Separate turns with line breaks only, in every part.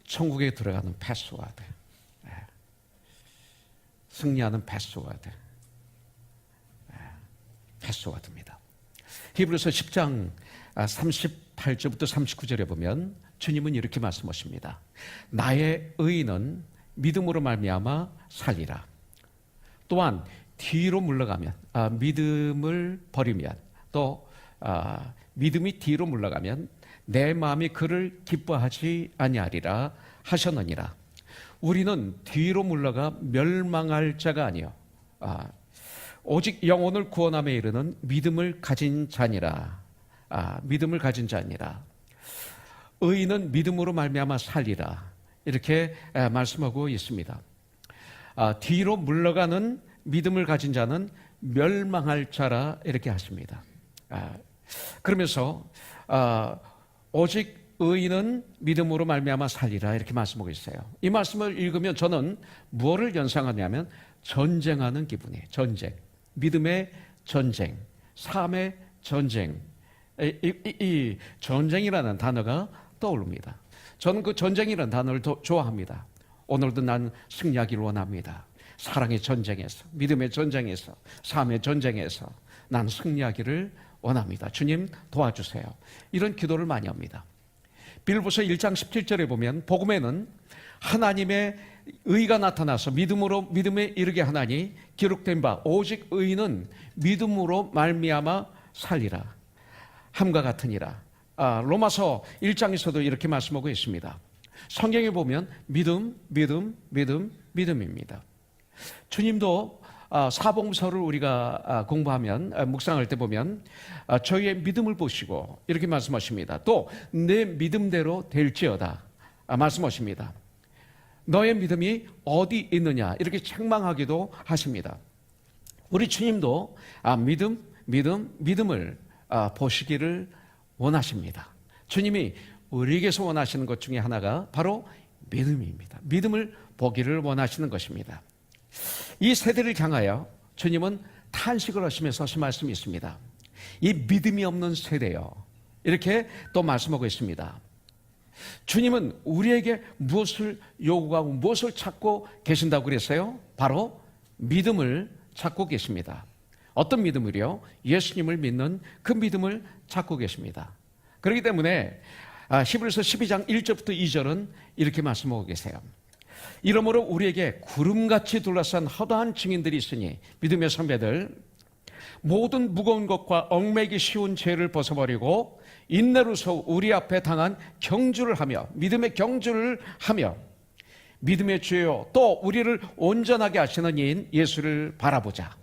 천국에 들어가는 패스워드, 승리하는 패스워드, 패스워드입니다. 히브리서 10장 38절부터 39절에 보면 주님은 이렇게 말씀하십니다. 나의 의인은 믿음으로 말미암아 살리라. 또한 뒤로 물러가면, 믿음을 버리면, 또 믿음이 뒤로 물러가면 내 마음이 그를 기뻐하지 아니하리라 하셨느니라. 우리는 뒤로 물러가 멸망할 자가 아니요 오직 영혼을 구원함에 이르는 믿음을 가진 자니라. 믿음을 가진 자니라. 의인은 믿음으로 말미암아 살리라. 이렇게 말씀하고 있습니다. 뒤로 물러가는 믿음을 가진 자는 멸망할 자라 이렇게 하십니다. 그러면서 오직 의인은 믿음으로 말미암아 살리라 이렇게 말씀하고 있어요. 이 말씀을 읽으면 저는 무엇을 연상하냐면 전쟁하는 기분이에요. 전쟁, 믿음의 전쟁, 삶의 전쟁. 이 전쟁이라는 단어가 떠오릅니다. 저는 그 전쟁이라는 단어를 좋아합니다. 오늘도 난 승리하기를 원합니다. 사랑의 전쟁에서, 믿음의 전쟁에서, 삶의 전쟁에서 난 승리하기를 원합니다. 주님 도와주세요. 이런 기도를 많이 합니다. 빌보서 1장 17절에 보면 복음에는 하나님의 의가 나타나서 믿음에 이르게 하나니 기록된 바 오직 의인은 믿음으로 말미암아 살리라 함과 같으니라. 로마서 1장에서도 이렇게 말씀하고 있습니다. 성경에 보면 믿음입니다. 주님도 사복음서를 우리가 공부하면, 묵상할 때 보면 저희의 믿음을 보시고 이렇게 말씀하십니다. 또 내 믿음대로 될지어다 말씀하십니다. 너의 믿음이 어디 있느냐 이렇게 책망하기도 하십니다. 우리 주님도 믿음을 보시기를 원하십니다. 주님이 우리에게서 원하시는 것 중에 하나가 바로 믿음입니다. 믿음을 보기를 원하시는 것입니다. 이 세대를 향하여 주님은 탄식을 하시면서 하신 말씀이 있습니다. 이 믿음이 없는 세대요, 이렇게 또 말씀하고 있습니다. 주님은 우리에게 무엇을 요구하고 무엇을 찾고 계신다고 그랬어요? 바로 믿음을 찾고 계십니다. 어떤 믿음을요? 예수님을 믿는 그 믿음을 찾고 계십니다. 그렇기 때문에 히브리서 12장 1절부터 2절은 이렇게 말씀하고 계세요. 이러므로 우리에게 구름같이 둘러싼 허다한 증인들이 있으니 믿음의 선배들 모든 무거운 것과 얽매기 쉬운 죄를 벗어버리고 인내로서 우리 앞에 당한 경주를 하며 믿음의 경주를 하며 믿음의 주여 또 우리를 온전하게 하시는 이인 예수를 바라보자.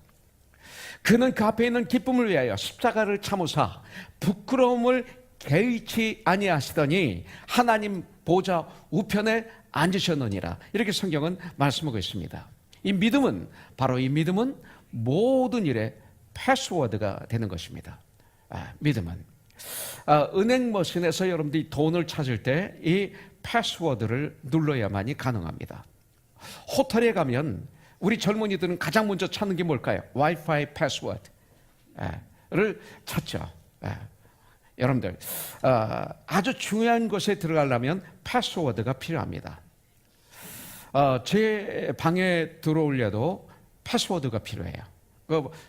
그는 그 앞에 있는 기쁨을 위하여 십자가를 참으사 부끄러움을 개의치 아니하시더니 하나님 보좌 우편에 앉으셨느니라. 이렇게 성경은 말씀하고 있습니다. 이 믿음은 바로 이 믿음은 모든 일의 패스워드가 되는 것입니다. 믿음은 은행 머신에서 여러분들이 돈을 찾을 때 이 패스워드를 눌러야만이 가능합니다. 호텔에 가면 우리 젊은이들은 가장 먼저 찾는 게 뭘까요? 와이파이 패스워드를 찾죠. 여러분들 아주 중요한 곳에 들어가려면 패스워드가 필요합니다. 제 방에 들어오려도 패스워드가 필요해요.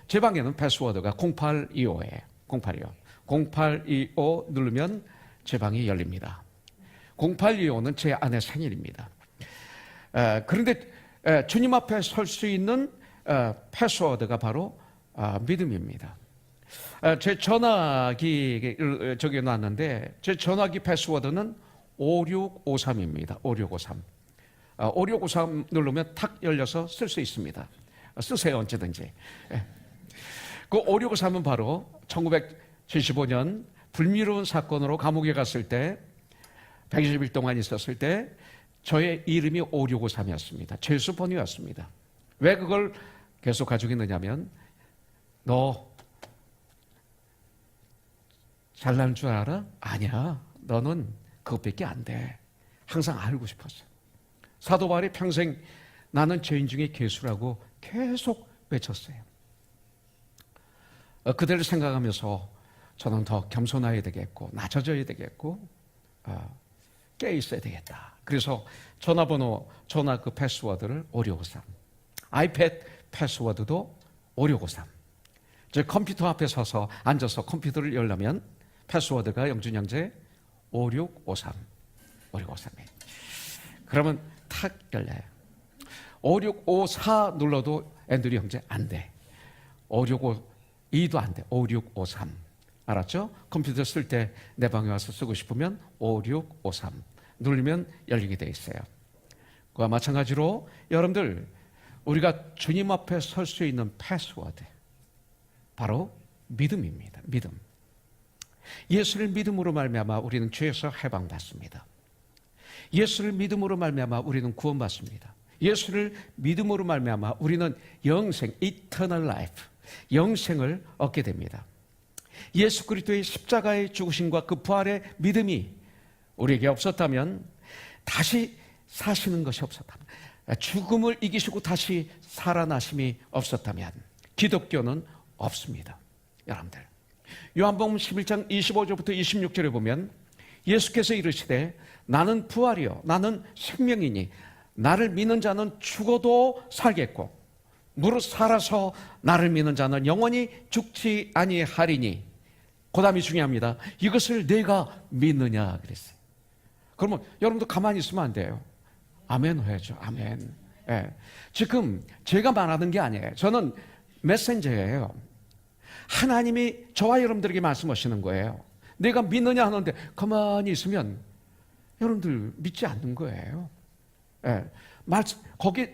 제 방에는 패스워드가 0825예요. 0825 누르면 제 방이 열립니다. 0825는 제 아내 생일입니다. 그런데 주님 앞에 설 수 있는 패스워드가 바로 믿음입니다. 제 전화기 저기 놨는데 제 전화기 패스워드는 5653입니다. 5653. 5653 누르면 탁 열려서 쓸 수 있습니다. 쓰세요, 언제든지. 그 5653은 바로 1975년 불미로운 사건으로 감옥에 갔을 때 120일 동안 있었을 때 저의 이름이 5653이었습니다. 죄수번호였습니다. 왜 그걸 계속 가지고 있느냐면 너 잘난 줄 알아? 아니야. 너는 그것밖에 안 돼. 항상 알고 싶었어. 사도 바울이 평생 나는 죄인 중에 괴수라고 계속 외쳤어요. 그대를 생각하면서 저는 더 겸손해야 되겠고 낮아져야 되겠고 깨 있어야 되겠다. 그래서 전화 그 패스워드를 5653, 아이패드 패스워드도 5653. 저 컴퓨터 앞에 서서 앉아서 컴퓨터를 열려면 패스워드가 영준 형제 5653, 5653이에요. 그러면 탁 열려요. 5654 눌러도 앤드류 형제 안 돼. 5652도 안 돼. 5653. 알았죠? 컴퓨터 쓸 때 내 방에 와서 쓰고 싶으면 5653 누르면 열리게 돼 있어요. 그와 마찬가지로 여러분들, 우리가 주님 앞에 설 수 있는 패스워드, 바로 믿음입니다. 믿음. 예수를 믿음으로 말미암아 우리는 죄에서 해방받습니다. 예수를 믿음으로 말미암아 우리는 구원받습니다. 예수를 믿음으로 말미암아 우리는 영생, eternal life, 영생을 얻게 됩니다. 예수 그리스도의 십자가의 죽으심과 그 부활의 믿음이 우리에게 없었다면, 다시 사시는 것이 없었다면, 죽음을 이기시고 다시 살아나심이 없었다면 기독교는 없습니다. 여러분들, 요한복음 11장 25절부터 26절에 보면 예수께서 이르시되 나는 부활이요 나는 생명이니 나를 믿는 자는 죽어도 살겠고 무릇 살아서 나를 믿는 자는 영원히 죽지 아니하리니. 그 다음이 중요합니다. 이것을 내가 믿느냐 그랬어요. 그러면 여러분도 가만히 있으면 안 돼요. 아멘 해야죠. 아멘. 예. 지금 제가 말하는 게 아니에요. 저는 메신저예요. 하나님이 저와 여러분들에게 말씀하시는 거예요. 내가 믿느냐 하는데 가만히 있으면 여러분들 믿지 않는 거예요. 예. 거기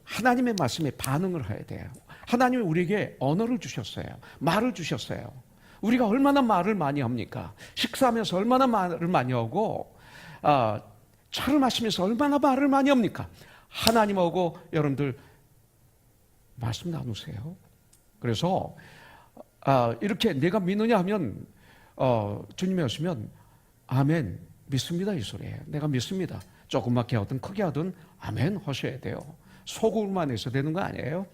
하나님의 말씀에 반응을 해야 돼요. 하나님이 우리에게 언어를 주셨어요. 말을 주셨어요. 우리가 얼마나 말을 많이 합니까? 식사하면서 얼마나 말을 많이 하고 차를 마시면서 얼마나 말을 많이 합니까? 하나님하고 여러분들 말씀 나누세요. 그래서 이렇게 내가 믿느냐 하면 주님이 오시면 아멘 믿습니다 이 소리예요. 내가 믿습니다. 조그맣게 하든 크게 하든 아멘 하셔야 돼요. 속으로만 해서 되는 거 아니에요.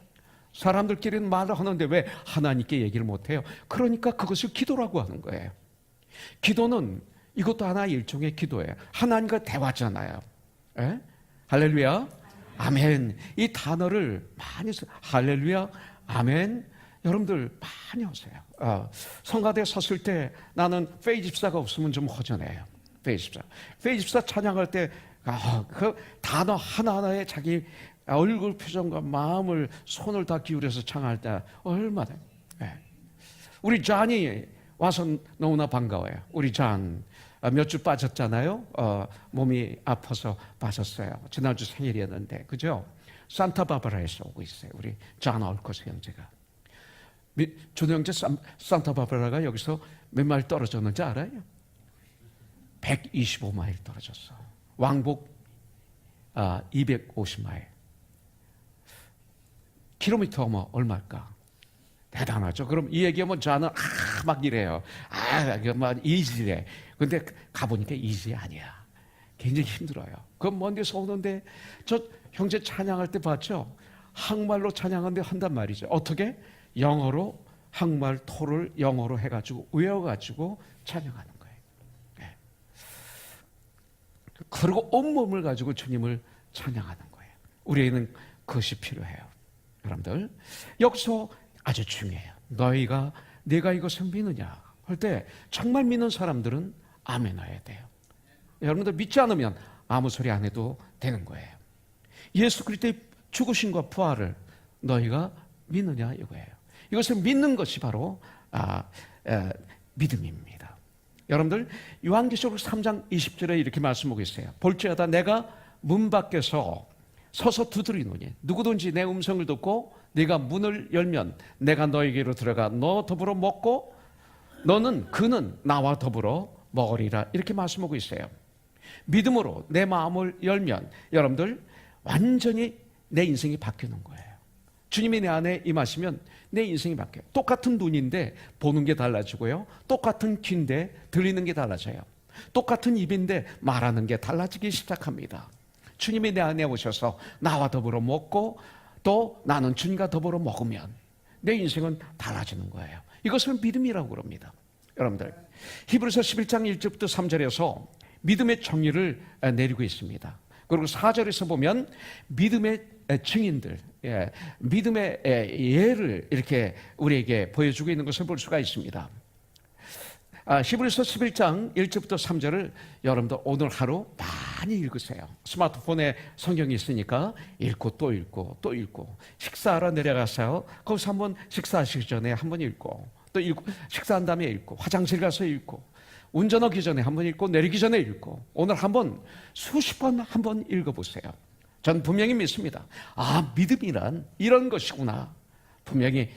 사람들끼리는 말을 하는데 왜 하나님께 얘기를 못해요? 그러니까 그것을 기도라고 하는 거예요. 기도는 이것도 하나의 일종의 기도예요. 하나님과 대화잖아요. 에? 할렐루야 아멘. 이 단어를 많이 써요. 할렐루야 아멘. 여러분들 많이 하세요. 성가대에 섰을 때 나는 페이 집사가 없으면 좀 허전해요. 페이 집사 찬양할 때 그 단어 하나하나에 자기 얼굴 표정과 마음을 손을 다 기울여서 찬양할 때 얼마나. 우리 잔이 와서 너무나 반가워요. 우리 잔 몇 주 빠졌잖아요. 몸이 아파서 빠졌어요. 지난주 생일이었는데 그죠? 산타바바라에서 오고 있어요. 우리 잔 얼커스 형제가. 조도 형제 산타바바라가 여기서 몇 마일 떨어졌는지 알아요? 125마일 떨어졌어. 왕복 250마일. 킬로미터가 얼마일까? 대단하죠. 그럼 이 얘기하면 저는 막 이래요. 막 이지래. 근데 가보니까 이지 아니야. 굉장히 힘들어요. 그럼 먼 데서 오는데 저 형제 찬양할 때 봤죠? 한국말로 찬양하는데 한단 말이죠. 어떻게? 영어로 한국말 토를 영어로 해가지고 외워가지고 찬양하는 거예요. 네. 그리고 온몸을 가지고 주님을 찬양하는 거예요. 우리에게는 그것이 필요해요. 여러분들 여기서 아주 중요해요. 내가 이것을 믿느냐 할 때 정말 믿는 사람들은 아멘 해야 돼요. 여러분들 믿지 않으면 아무 소리 안 해도 되는 거예요. 예수 그리스도의 죽으심과 부활을 너희가 믿느냐 이거예요. 이것을 믿는 것이 바로 믿음입니다. 여러분들 요한계시록 3장 20절에 이렇게 말씀하고 있어요. 볼지어다 내가 문 밖에서 서서 두드리노니 누구든지 내 음성을 듣고 네가 문을 열면 내가 너에게로 들어가 너 더불어 먹고 그는 나와 더불어 먹으리라. 이렇게 말씀하고 있어요. 믿음으로 내 마음을 열면 여러분들 완전히 내 인생이 바뀌는 거예요. 주님이 내 안에 임하시면 내 인생이 바뀌어요. 똑같은 눈인데 보는 게 달라지고요. 똑같은 귀인데 들리는 게 달라져요. 똑같은 입인데 말하는 게 달라지기 시작합니다. 주님이 내 안에 오셔서 나와 더불어 먹고 또 나는 주님과 더불어 먹으면 내 인생은 달라지는 거예요. 이것을 믿음이라고 그럽니다. 여러분들, 히브리서 11장 1절부터 3절에서 믿음의 정의를 내리고 있습니다. 그리고 4절에서 보면 믿음의 증인들, 믿음의 예를 이렇게 우리에게 보여주고 있는 것을 볼 수가 있습니다. 히브리서 11장 1절부터 3절을 여러분들 오늘 하루 많이 읽으세요. 스마트폰에 성경이 있으니까 읽고 또 읽고 또 읽고, 식사하러 내려가서 거기서 한번 식사하시기 전에 한번 읽고 또 읽고, 식사한 다음에 읽고, 화장실 가서 읽고, 운전하기 전에 한번 읽고, 내리기 전에 읽고, 오늘 한번 수십 번 한번 읽어보세요. 전 분명히 믿습니다. 믿음이란 이런 것이구나. 분명히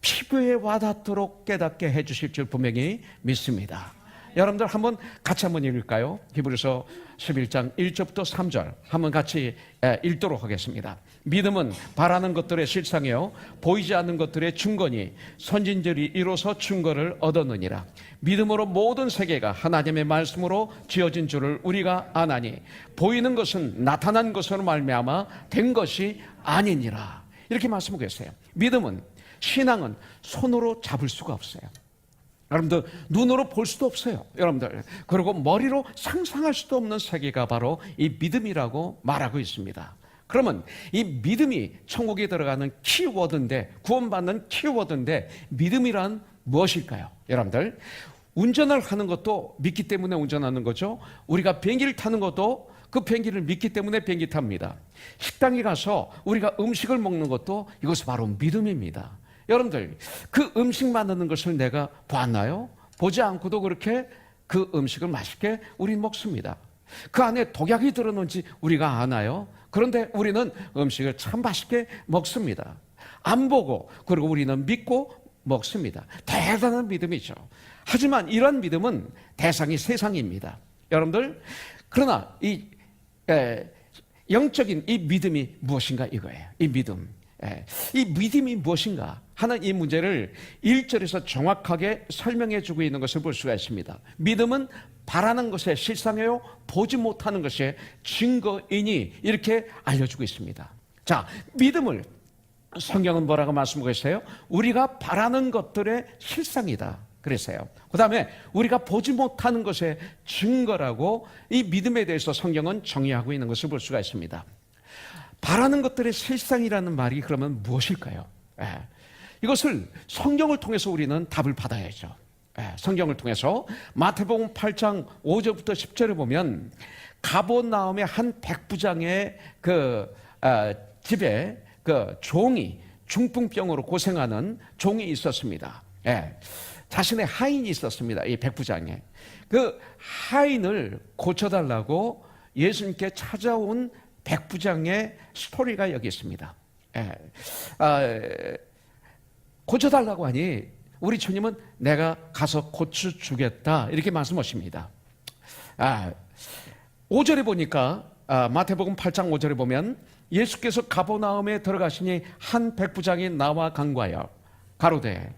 피부에 와닿도록 깨닫게 해주실 줄 분명히 믿습니다. 여러분들 한번 같이 한번 읽을까요? 히브리서 11장 1절부터 3절 한번 같이 읽도록 하겠습니다. 믿음은 바라는 것들의 실상이요 보이지 않는 것들의 증거니 선진들이 이로써 증거를 얻었느니라. 믿음으로 모든 세계가 하나님의 말씀으로 지어진 줄을 우리가 아나니 보이는 것은 나타난 것으로 말미암아 된 것이 아니니라. 이렇게 말씀하고 계세요. 믿음은, 신앙은 손으로 잡을 수가 없어요. 여러분들, 눈으로 볼 수도 없어요. 여러분들, 그리고 머리로 상상할 수도 없는 세계가 바로 이 믿음이라고 말하고 있습니다. 그러면 이 믿음이 천국에 들어가는 키워드인데, 구원받는 키워드인데, 믿음이란 무엇일까요? 여러분들, 운전을 하는 것도 믿기 때문에 운전하는 거죠. 우리가 비행기를 타는 것도 그 비행기를 믿기 때문에 비행기 탑니다. 식당에 가서 우리가 음식을 먹는 것도 이것이 바로 믿음입니다. 여러분들, 그 음식 만드는 것을 내가 봤나요? 보지 않고도 그렇게 그 음식을 맛있게 우리 먹습니다. 그 안에 독약이 들어있는지 우리가 아나요? 그런데 우리는 음식을 참 맛있게 먹습니다. 안 보고, 그리고 우리는 믿고 먹습니다. 대단한 믿음이죠. 하지만 이런 믿음은 대상이 세상입니다. 여러분들, 그러나 이 영적인 이 믿음이 무엇인가 이거예요. 이 믿음. 이 믿음이 무엇인가 하는 이 문제를 1절에서 정확하게 설명해 주고 있는 것을 볼 수가 있습니다. 믿음은 바라는 것의 실상이요 보지 못하는 것의 증거이니 이렇게 알려주고 있습니다. 자, 믿음을 성경은 뭐라고 말씀하고 있어요? 우리가 바라는 것들의 실상이다 그랬어요. 그 다음에 우리가 보지 못하는 것의 증거라고 이 믿음에 대해서 성경은 정의하고 있는 것을 볼 수가 있습니다. 바라는 것들의 실상이라는 말이 그러면 무엇일까요? 이것을 성경을 통해서 우리는 답을 받아야죠. 성경을 통해서 마태복음 8장 5절부터 10절에 보면 가버나움의 한 백부장의 집에 종이 중풍병으로 고생하는 종이 있었습니다. 자신의 하인이 있었습니다. 이 백부장에. 그 하인을 고쳐달라고 예수님께 찾아온 백부장의 스토리가 여기 있습니다. 고쳐달라고 하니 우리 주님은 내가 가서 고쳐주겠다 이렇게 말씀하십니다. 5절에 보니까 마태복음 8장 5절에 보면 예수께서 가버나움에 들어가시니 한 백부장이 나와 간과하여 가로되,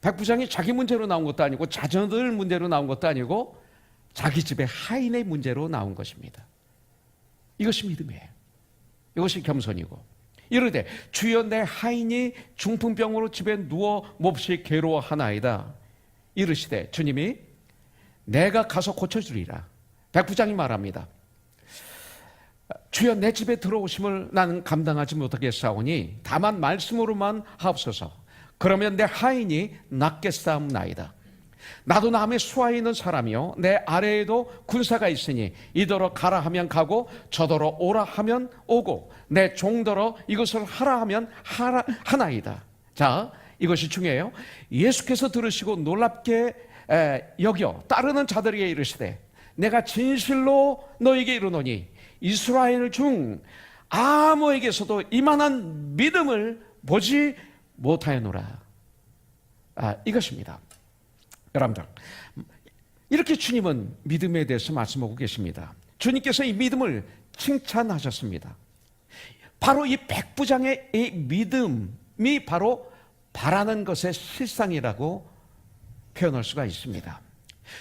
백부장이 자기 문제로 나온 것도 아니고 자녀들 문제로 나온 것도 아니고 자기 집의 하인의 문제로 나온 것입니다. 이것이 믿음이에요. 이것이 겸손이고, 이르되 주여 내 하인이 중풍병으로 집에 누워 몹시 괴로워하나이다. 이르시되 주님이 내가 가서 고쳐주리라. 백부장이 말합니다. 주여 내 집에 들어오심을 나는 감당하지 못하겠사오니 다만 말씀으로만 하옵소서. 그러면 내 하인이 낫겠사옵나이다. 나도 남의 수하에 있는 사람이요 내 아래에도 군사가 있으니 이더러 가라 하면 가고 저더러 오라 하면 오고 내 종더러 이것을 하라 하면 하나이다. 자, 이것이 중요해요. 예수께서 들으시고 놀랍게 여겨 따르는 자들에게 이르시되 내가 진실로 너에게 이르노니 이스라엘 중 아무에게서도 이만한 믿음을 보지 못하였노라. 이것입니다. 여러분들, 이렇게 주님은 믿음에 대해서 말씀하고 계십니다. 주님께서 이 믿음을 칭찬하셨습니다. 바로 이 백부장의 이 믿음이 바로 바라는 것의 실상이라고 표현할 수가 있습니다.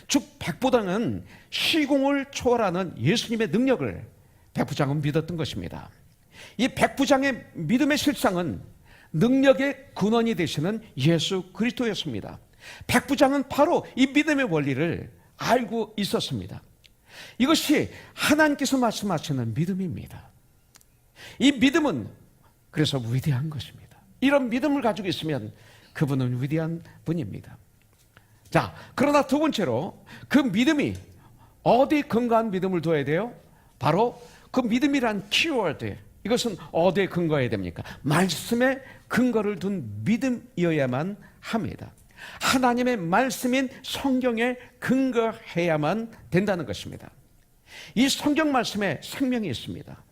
즉 백부장은 시공을 초월하는 예수님의 능력을 백부장은 믿었던 것입니다. 이 백부장의 믿음의 실상은 능력의 근원이 되시는 예수 그리스도였습니다. 백부장은 바로 이 믿음의 원리를 알고 있었습니다. 이것이 하나님께서 말씀하시는 믿음입니다. 이 믿음은 그래서 위대한 것입니다. 이런 믿음을 가지고 있으면 그분은 위대한 분입니다. 자, 그러나 두 번째로 그 믿음이 어디에 근거한 믿음을 둬야 돼요? 바로 그 믿음이란 키워드, 이것은 어디에 근거해야 됩니까? 말씀에 근거를 둔 믿음이어야만 합니다. 하나님의 말씀인 성경에 근거해야만 된다는 것입니다. 이 성경 말씀에 생명이 있습니다.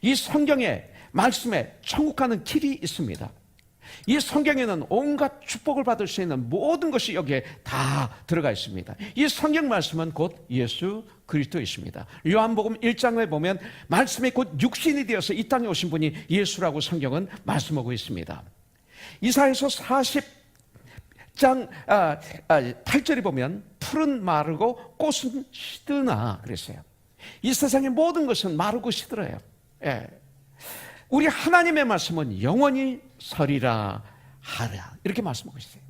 이 성경의 말씀에 천국 가는 길이 있습니다. 이 성경에는 온갖 축복을 받을 수 있는 모든 것이 여기에 다 들어가 있습니다. 이 성경 말씀은 곧 예수 그리스도이십니다. 요한복음 1장에 보면 말씀이 곧 육신이 되어서 이 땅에 오신 분이 예수라고 성경은 말씀하고 있습니다. 이사야서 40장 8절에 보면 푸른 마르고 꽃은 시드나 그랬어요. 이 세상의 모든 것은 마르고 시들어요. 예. 우리 하나님의 말씀은 영원히 서리라 하라 이렇게 말씀하고 있어요.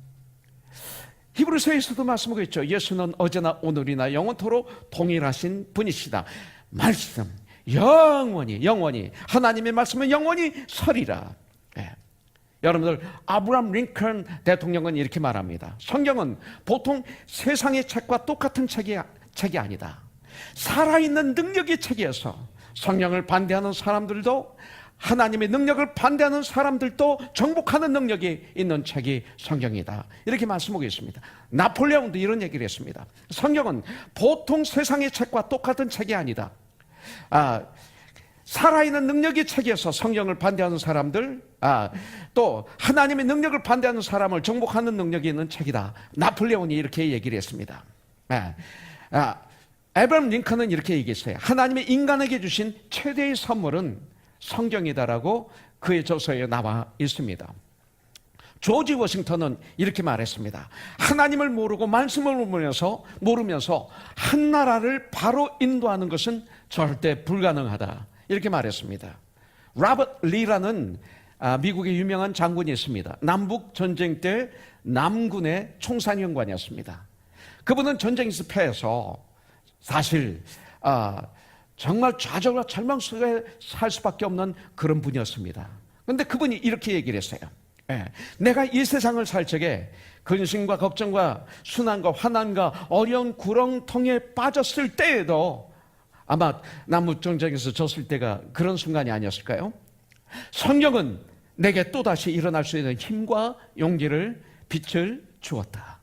히브리서에서도 말씀하고 있죠. 예수는 어제나 오늘이나 영원토록 동일하신 분이시다. 말씀 영원히 하나님의 말씀은 영원히 서리라. 예. 여러분들 아브라함 링컨 대통령은 이렇게 말합니다. 성경은 보통 세상의 책과 똑같은 책이 아니다. 살아있는 능력의 책이어서 성령을 반대하는 사람들도 하나님의 능력을 반대하는 사람들도 정복하는 능력이 있는 책이 성경이다. 이렇게 말씀하고 있습니다. 나폴레옹도 이런 얘기를 했습니다. 성경은 보통 세상의 책과 똑같은 책이 아니다. 살아있는 능력의 책에서 성경을 반대하는 사람들, 또 하나님의 능력을 반대하는 사람을 정복하는 능력이 있는 책이다. 나폴레옹이 이렇게 얘기를 했습니다. 에브라함 링컨은 이렇게 얘기했어요. 하나님의 인간에게 주신 최대의 선물은 성경이다라고 그의 저서에 나와 있습니다. 조지 워싱턴은 이렇게 말했습니다. 하나님을 모르고 말씀을 모르면서 한 나라를 바로 인도하는 것은 절대 불가능하다. 이렇게 말했습니다. 로버트 리라는 미국의 유명한 장군이 있습니다. 남북 전쟁 때 남군의 총사령관이었습니다. 그분은 전쟁에서 패해서 사실 정말 좌절과 절망 속에 살 수밖에 없는 그런 분이었습니다. 그런데 그분이 이렇게 얘기를 했어요. 내가 이 세상을 살 적에 근심과 걱정과 순환과 화난과 어려운 구렁텅이에 빠졌을 때에도 아마 남북전쟁에서 졌을 때가 그런 순간이 아니었을까요? 성경은 내게 또다시 일어날 수 있는 힘과 용기를 빛을 주었다.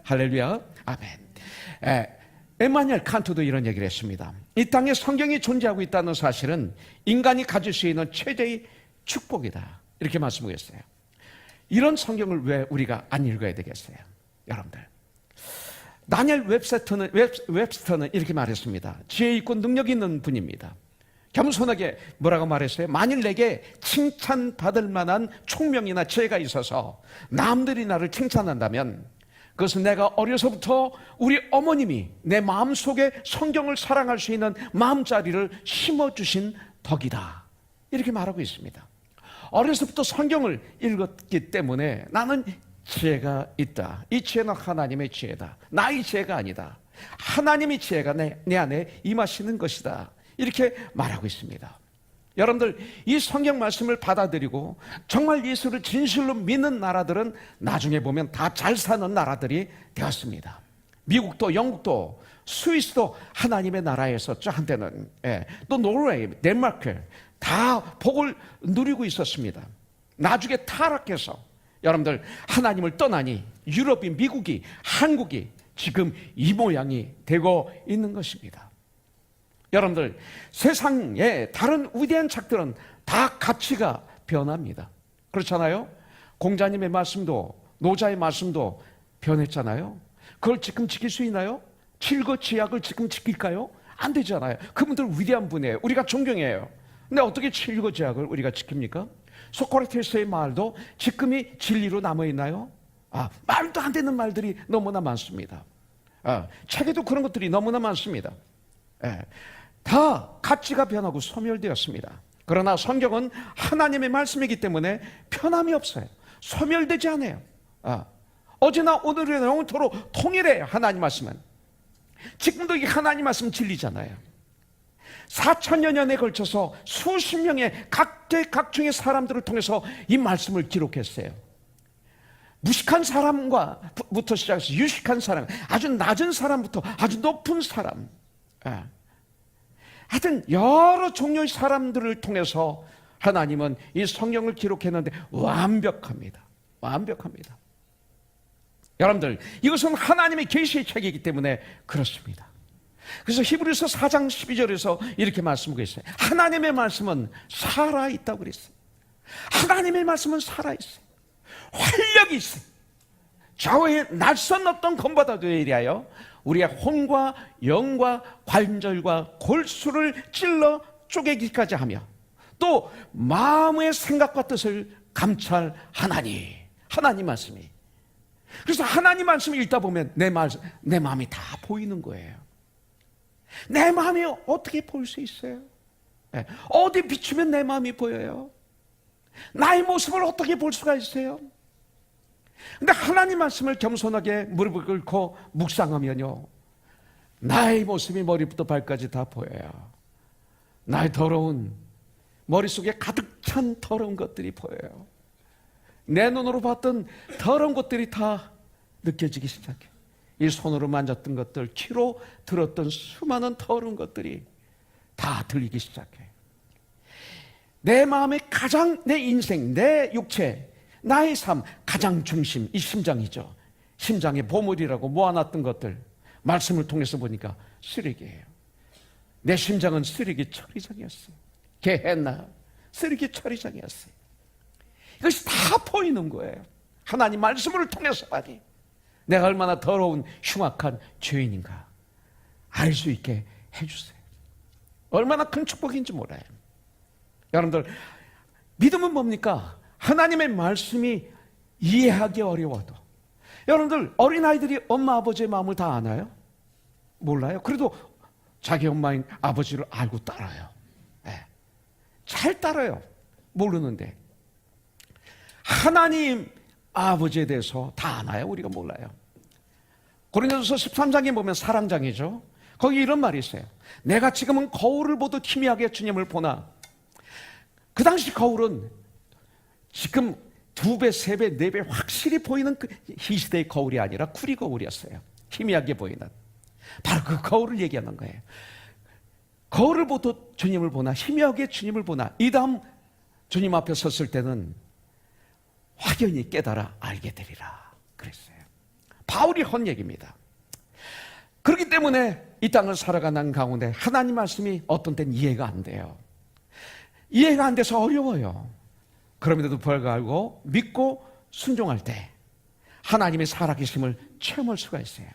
할렐루야. 아멘. 에마누엘 칸트도 이런 얘기를 했습니다. 이 땅에 성경이 존재하고 있다는 사실은 인간이 가질 수 있는 최대의 축복이다. 이렇게 말씀을 했어요. 이런 성경을 왜 우리가 안 읽어야 되겠어요? 여러분들. 다니엘 웹스터는 이렇게 말했습니다. 지혜 있고 능력 있는 분입니다. 겸손하게 뭐라고 말했어요? 만일 내게 칭찬받을 만한 총명이나 지혜가 있어서 남들이 나를 칭찬한다면 그것은 내가 어려서부터 우리 어머님이 내 마음속에 성경을 사랑할 수 있는 마음자리를 심어주신 덕이다. 이렇게 말하고 있습니다. 어려서부터 성경을 읽었기 때문에 나는 지혜가 있다. 이 지혜는 하나님의 지혜다. 나의 지혜가 아니다. 하나님의 지혜가 내 안에 임하시는 것이다. 이렇게 말하고 있습니다. 여러분들 이 성경 말씀을 받아들이고 정말 예수를 진실로 믿는 나라들은 나중에 보면 다 잘 사는 나라들이 되었습니다. 미국도 영국도 스위스도 하나님의 나라였었죠. 한때는. 또 노르웨이, 덴마크 다 복을 누리고 있었습니다. 나중에 타락해서 여러분들 하나님을 떠나니 유럽이, 미국이, 한국이 지금 이 모양이 되고 있는 것입니다. 여러분들 세상에 다른 위대한 책들은 다 가치가 변합니다. 그렇잖아요? 공자님의 말씀도 노자의 말씀도 변했잖아요. 그걸 지금 지킬 수 있나요? 칠거지약을 지금 지킬까요? 안 되잖아요. 그분들 위대한 분이에요. 우리가 존경해요. 근데 어떻게 칠거지약을 우리가 지킵니까? 소크라테스의 말도 지금이 진리로 남아있나요? 말도 안 되는 말들이 너무나 많습니다. 책에도 그런 것들이 너무나 많습니다. 다 가치가 변하고 소멸되었습니다. 그러나 성경은 하나님의 말씀이기 때문에 변함이 없어요. 소멸되지 않아요. 어제나 오늘의 영원토록 통일해요. 하나님 말씀은. 지금도 이 하나님 말씀 진리잖아요. 4천여 년에 걸쳐서 수십 명의 각계각층의 사람들을 통해서 이 말씀을 기록했어요. 무식한 사람부터 시작해서 유식한 사람, 아주 낮은 사람부터 아주 높은 사람, 하여튼 여러 종류의 사람들을 통해서 하나님은 이 성경을 기록했는데 완벽합니다. 완벽합니다. 여러분들, 이것은 하나님의 계시의 책이기 때문에 그렇습니다. 그래서 히브리서 4장 12절에서 이렇게 말씀하고 있어요. 하나님의 말씀은 살아있다고 그랬어요. 하나님의 말씀은 살아있어요. 활력이 있어요. 좌우의 낯선 어떤 검보다도 이리하여 우리의 혼과 영과 관절과 골수를 찔러 쪼개기까지 하며 또 마음의 생각과 뜻을 감찰하나니. 하나님 말씀이. 그래서 하나님 말씀을 읽다 보면 내 마음이 다 보이는 거예요. 내 마음이 어떻게 볼 수 있어요? 어디 비추면 내 마음이 보여요? 나의 모습을 어떻게 볼 수가 있어요? 근데 하나님 말씀을 겸손하게 무릎을 꿇고 묵상하면요, 나의 모습이 머리부터 발까지 다 보여요. 나의 더러운, 머릿속에 가득 찬 더러운 것들이 보여요. 내 눈으로 봤던 더러운 것들이 다 느껴지기 시작해. 이 손으로 만졌던 것들, 귀로 들었던 수많은 더러운 것들이 다 들리기 시작해. 내 마음의 가장, 내 인생, 내 육체, 나의 삶 가장 중심, 이 심장이죠. 심장의 보물이라고 모아놨던 것들 말씀을 통해서 보니까 쓰레기예요. 내 심장은 쓰레기 처리장이었어요. 게헨나 쓰레기 처리장이었어요. 이것이 다 보이는 거예요. 하나님 말씀을 통해서 봐니 내가 얼마나 더러운 흉악한 죄인인가 알 수 있게 해주세요. 얼마나 큰 축복인지 몰라요. 여러분들, 믿음은 뭡니까? 하나님의 말씀이 이해하기 어려워도. 여러분들, 어린아이들이 엄마 아버지의 마음을 다 아나요? 몰라요. 그래도 자기 엄마인 아버지를 알고 따라요. 잘 따라요. 모르는데 하나님 아버지에 대해서 다 아나요? 우리가 몰라요. 고린도서 13장에 보면 사랑장이죠. 거기 이런 말이 있어요. 내가 지금은 거울을 보듯 희미하게 주님을 보나. 그 당시 거울은 지금 2배, 3배, 4배 확실히 보이는 이 시대의 거울이 아니라 구리 거울이었어요. 희미하게 보이는. 바로 그 거울을 얘기하는 거예요. 거울을 보듯 주님을 보나, 희미하게 주님을 보나. 이 다음 주님 앞에 섰을 때는 확연히 깨달아 알게 되리라 그랬어요. 바울이 한 얘기입니다. 그렇기 때문에 이 땅을 살아가는 가운데 하나님 말씀이 어떤 때는 이해가 안 돼요. 이해가 안 돼서 어려워요. 그럼에도 불구하고 믿고 순종할 때 하나님의 살아계심을 체험할 수가 있어요.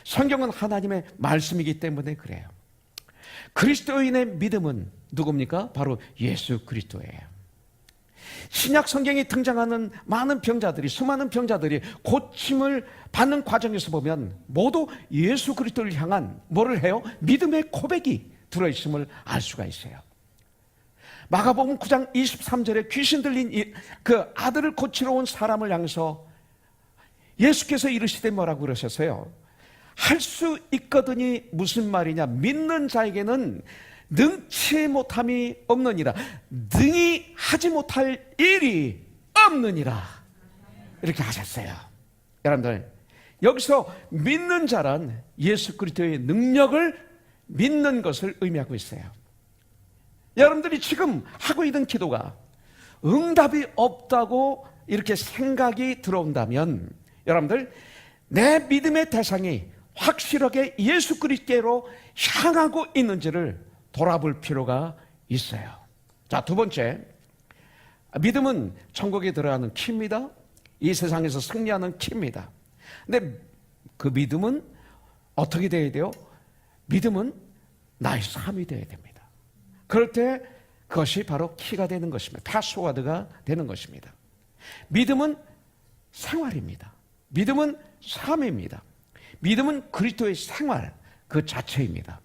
성경은 하나님의 말씀이기 때문에 그래요. 그리스도인의 믿음은 누굽니까? 바로 예수 그리스도예요. 신약 성경에 등장하는 많은 병자들이, 수많은 병자들이 고침을 받는 과정에서 보면 모두 예수 그리스도를 향한 뭐를 해요? 믿음의 고백이 들어있음을 알 수가 있어요. 마가복음 9장 23절에 귀신 들린 그 아들을 고치러 온 사람을 향해서 예수께서 이르시되 뭐라고 그러셨어요? 할 수 있거든이 무슨 말이냐? 믿는 자에게는 능치 못함이 없느니라. 능히 하지 못할 일이 없느니라. 이렇게 하셨어요. 여러분들, 여기서 믿는 자란 예수 그리스도의 능력을 믿는 것을 의미하고 있어요. 여러분들이 지금 하고 있는 기도가 응답이 없다고 이렇게 생각이 들어온다면 여러분들, 내 믿음의 대상이 확실하게 예수 그리스도로 향하고 있는지를 돌아볼 필요가 있어요. 자, 두 번째, 믿음은 천국에 들어가는 키입니다. 이 세상에서 승리하는 키입니다. 근데 그 믿음은 어떻게 돼야 돼요? 믿음은 나의 삶이 돼야 됩니다. 그럴 때 그것이 바로 키가 되는 것입니다. 패스워드가 되는 것입니다. 믿음은 생활입니다. 믿음은 삶입니다. 믿음은 그리스도의 생활 그 자체입니다.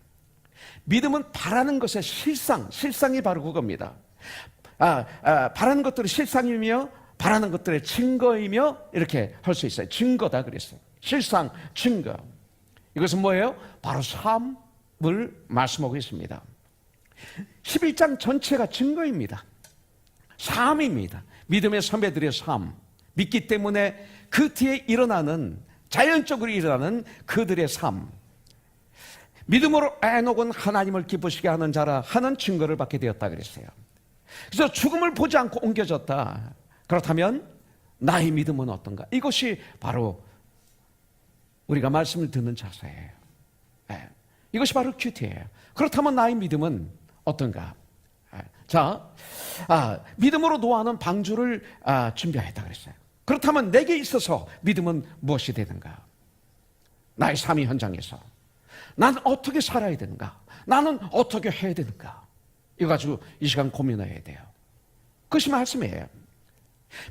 믿음은 바라는 것의 실상이 바로 그겁니다. 바라는 것들의 실상이며 바라는 것들의 증거이며 이렇게 할 수 있어요. 증거다 그랬어요. 실상, 증거. 이것은 뭐예요? 바로 삶을 말씀하고 있습니다. 11장 전체가 증거입니다. 삶입니다. 믿음의 선배들의 삶. 믿기 때문에 그 뒤에 일어나는 자연적으로 일어나는 그들의 삶. 믿음으로 에녹은 하나님을 기쁘시게 하는 자라 하는 증거를 받게 되었다 그랬어요. 그래서 죽음을 보지 않고 옮겨졌다. 그렇다면 나의 믿음은 어떤가? 이것이 바로 우리가 말씀을 듣는 자세예요. 이것이 바로 큐티예요. 그렇다면 나의 믿음은 어떤가? 믿음으로 노아는 방주를 준비하였다 그랬어요. 그렇다면 내게 있어서 믿음은 무엇이 되는가? 나의 삶의 현장에서 나는 어떻게 살아야 되는가? 나는 어떻게 해야 되는가? 이거 가지고 이 시간 고민해야 돼요. 그것이 말씀이에요.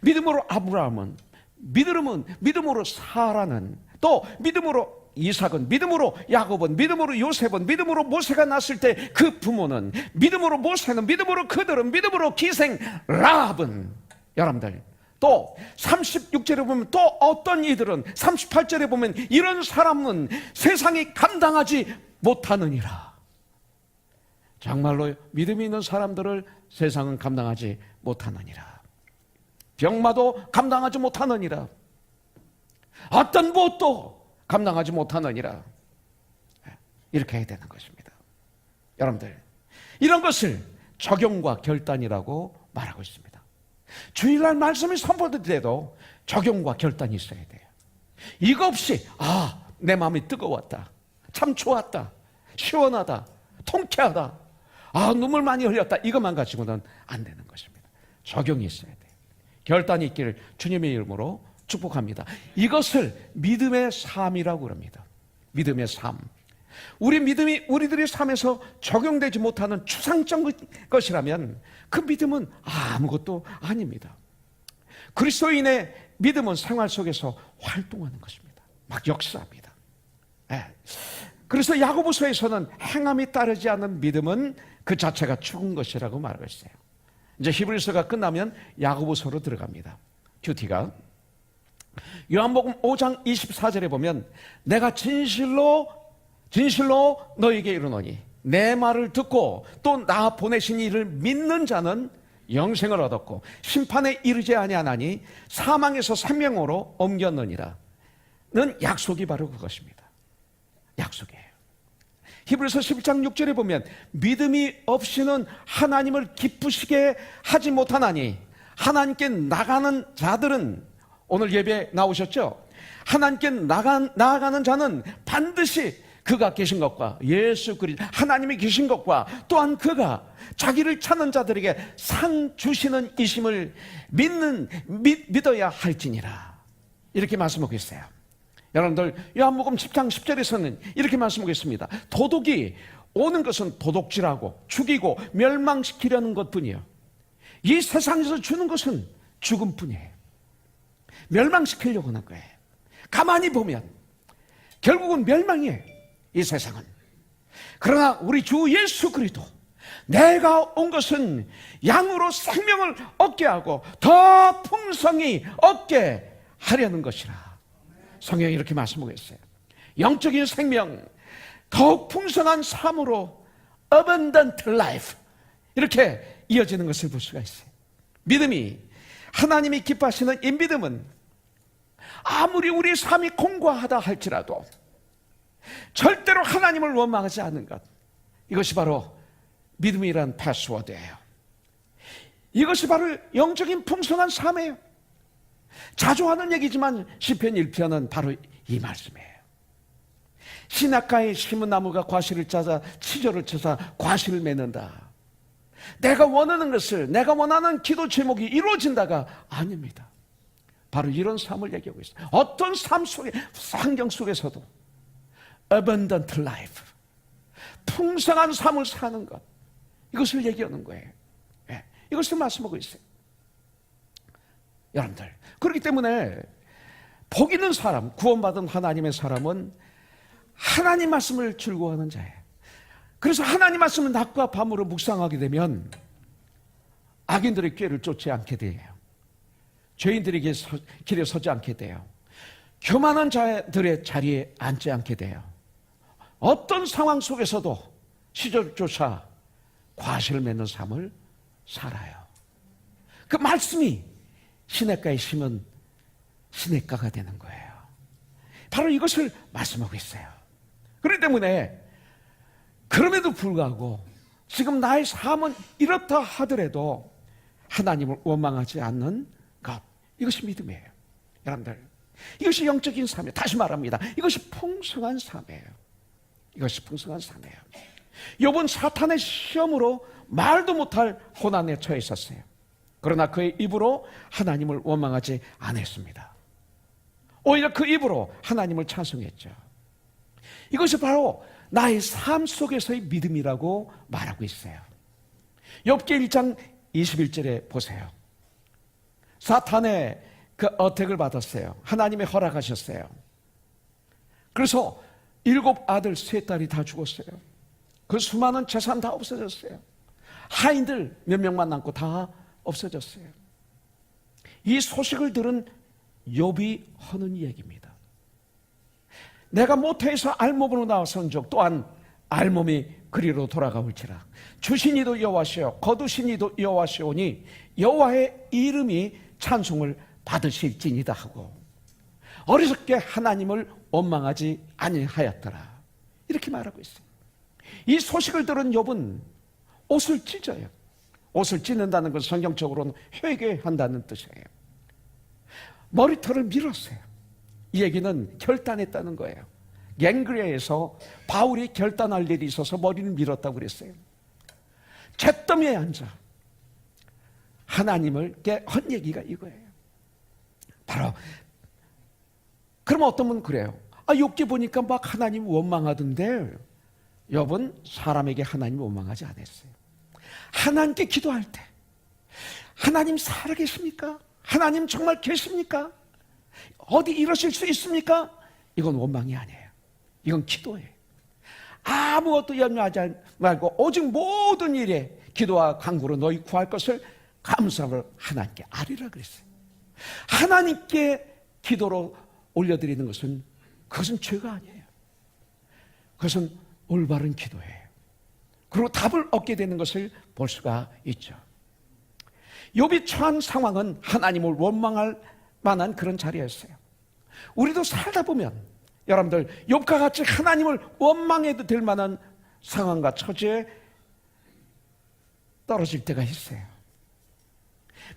믿음으로 아브라함은, 믿음으로 사라는, 또 믿음으로 이삭은, 믿음으로 야곱은, 믿음으로 요셉은, 믿음으로 모세가 났을 때 그 부모는, 믿음으로 모세는, 믿음으로 그들은, 믿음으로 기생 라합은, 여러분들 또 36절에 보면 또 어떤 이들은 38절에 보면 이런 사람은 세상이 감당하지 못하느니라. 정말로 믿음이 있는 사람들을 세상은 감당하지 못하느니라. 병마도 감당하지 못하느니라. 어떤 무엇도 감당하지 못하느니라. 이렇게 해야 되는 것입니다. 여러분들, 이런 것을 적용과 결단이라고 말하고 있습니다. 주일날 말씀이 선포될 때도 적용과 결단이 있어야 돼요. 이거 없이 내 마음이 뜨거웠다, 참 좋았다, 시원하다, 통쾌하다, 눈물 많이 흘렸다, 이것만 가지고는 안 되는 것입니다. 적용이 있어야 돼요. 결단이 있기를 주님의 이름으로 축복합니다. 이것을 믿음의 삶이라고 합니다. 믿음의 삶. 우리 믿음이 우리들의 삶에서 적용되지 못하는 추상적 것이라면 그 믿음은 아무것도 아닙니다. 그리스도인의 믿음은 생활 속에서 활동하는 것입니다. 막 역사합니다. 그래서 야고보서에서는 행함이 따르지 않는 믿음은 그 자체가 죽은 것이라고 말하고 있어요. 이제 히브리서가 끝나면 야고보서로 들어갑니다. 큐티가 요한복음 5장 24절에 보면 내가 진실로 너에게 이르노니 내 말을 듣고 또 나 보내신 이를 믿는 자는 영생을 얻었고 심판에 이르지 아니하나니 사망에서 생명으로 옮겼느니라. 는 약속이 바로 그것입니다. 약속이에요. 히브리서 11장 6절에 보면 믿음이 없이는 하나님을 기쁘시게 하지 못하나니 하나님께 나가는 자들은, 오늘 예배 나오셨죠? 하나님께 나아가는 자는 반드시 그가 계신 것과 예수 그리스도 하나님이 계신 것과 또한 그가 자기를 찾는 자들에게 상 주시는 이심을 믿어야 할지니라. 이렇게 말씀하고 있어요. 여러분들 요한복음 10장 10절에서는 이렇게 말씀하고 있습니다. 도둑이 오는 것은 도둑질하고 죽이고 멸망시키려는 것뿐이에요. 이 세상에서 주는 것은 죽음뿐이에요. 멸망시키려고 하는 거예요. 가만히 보면 결국은 멸망이에요. 이 세상은. 그러나 우리 주 예수 그리스도, 내가 온 것은 양으로 생명을 얻게 하고 더 풍성히 얻게 하려는 것이라. 성경이 이렇게 말씀하고 있어요. 영적인 생명, 더욱 풍성한 삶으로 abundant life, 이렇게 이어지는 것을 볼 수가 있어요. 믿음이, 하나님이 기뻐하시는 이 믿음은 아무리 우리 삶이 공고하다 할지라도 절대로 하나님을 원망하지 않는 것, 이것이 바로 믿음이란 패스워드예요. 이것이 바로 영적인 풍성한 삶이에요. 자주 하는 얘기지만 시편 1편은 바로 이 말씀이에요. 시냇가에 심은 나무가 과실을 짜자 치저를 쳐서 과실을 맺는다. 내가 원하는 것을, 내가 원하는 기도 제목이 이루어진다가 아닙니다. 바로 이런 삶을 얘기하고 있어요. 어떤 삶 속에, 환경 속에서도 abundant life, 풍성한 삶을 사는 것, 이것을 얘기하는 거예요. 이것을 말씀하고 있어요. 여러분들, 그렇기 때문에 복 있는 사람, 구원받은 하나님의 사람은 하나님 말씀을 즐거워하는 자예요. 그래서 하나님 말씀을 낮과 밤으로 묵상하게 되면 악인들의 꾀를 쫓지 않게 돼요. 죄인들에게 길에 서지 않게 돼요. 교만한 자들의 자리에 앉지 않게 돼요. 어떤 상황 속에서도 시절조차 과실을 맺는 삶을 살아요. 그 말씀이 시냇가에 심은 시냇가가 되는 거예요. 바로 이것을 말씀하고 있어요. 그렇기 때문에 그럼에도 불구하고 지금 나의 삶은 이렇다 하더라도 하나님을 원망하지 않는 것, 이것이 믿음이에요. 여러분들, 이것이 영적인 삶이에요. 다시 말합니다. 이것이 풍성한 삶이에요. 이것이 풍성한 삶이에요. 욥은 사탄의 시험으로 말도 못할 고난에 처해 있었어요. 그러나 그의 입으로 하나님을 원망하지 않았습니다. 오히려 그 입으로 하나님을 찬송했죠. 이것이 바로 나의 삶 속에서의 믿음이라고 말하고 있어요. 욥기 1장 21절에 보세요. 사탄의 그 어택을 받았어요. 하나님의 허락하셨어요. 그래서 7 아들 3 딸이 다 죽었어요. 그 수많은 재산 다 없어졌어요. 하인들 몇 명만 남고 다 없어졌어요. 이 소식을 들은 욥이 하는 얘기입니다. 내가 모태에서 알몸으로 나와선 적 또한 알몸이 그리로 돌아가올지라. 주신이도 여호와시요 거두신이도 여호와시오니 여호와의 이름이 찬송을 받으실지니이다 하고 어리석게 하나님을 원망하지 아니하였더라. 이렇게 말하고 있어요. 이 소식을 들은 욥은 옷을 찢어요. 옷을 찢는다는 것은 성경적으로는 회개한다는 뜻이에요. 머리털을 밀었어요. 이 얘기는 결단했다는 거예요. 갱그레에서 바울이 결단할 일이 있어서 머리를 밀었다고 그랬어요. 잿더미에 앉아 하나님을 한 얘기가 이거예요. 바로 그러면 어떤 분은 그래요. 욥기 보니까 막 하나님 원망하던데 욥은 사람에게 하나님 원망하지 않았어요. 하나님께 기도할 때 하나님 살아계십니까? 하나님 정말 계십니까? 어디 이러실 수 있습니까? 이건 원망이 아니에요. 이건 기도예요. 아무것도 염려하지 말고 오직 모든 일에 기도와 간구로 너희 구할 것을 감사를 하나님께 아뢰라 그랬어요. 하나님께 기도로 올려드리는 것은 그것은 죄가 아니에요. 그것은 올바른 기도예요. 그리고 답을 얻게 되는 것을 볼 수가 있죠. 욥이 처한 상황은 하나님을 원망할 만한 그런 자리였어요. 우리도 살다 보면 여러분들 욥과 같이 하나님을 원망해도 될 만한 상황과 처지에 떨어질 때가 있어요.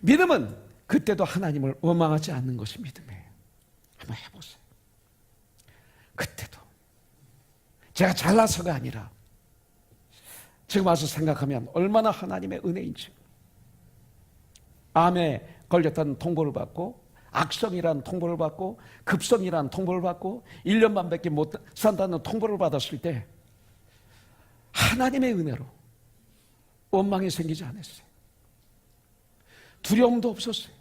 믿음은 그때도 하나님을 원망하지 않는 것이 믿음이에요. 한번 해보세요. 그때도 제가 잘나서가 아니라 지금 와서 생각하면 얼마나 하나님의 은혜인지. 암에 걸렸다는 통보를 받고 악성이라는 통보를 받고 급성이라는 통보를 받고 1년 반밖에 못 산다는 통보를 받았을 때 하나님의 은혜로 원망이 생기지 않았어요. 두려움도 없었어요.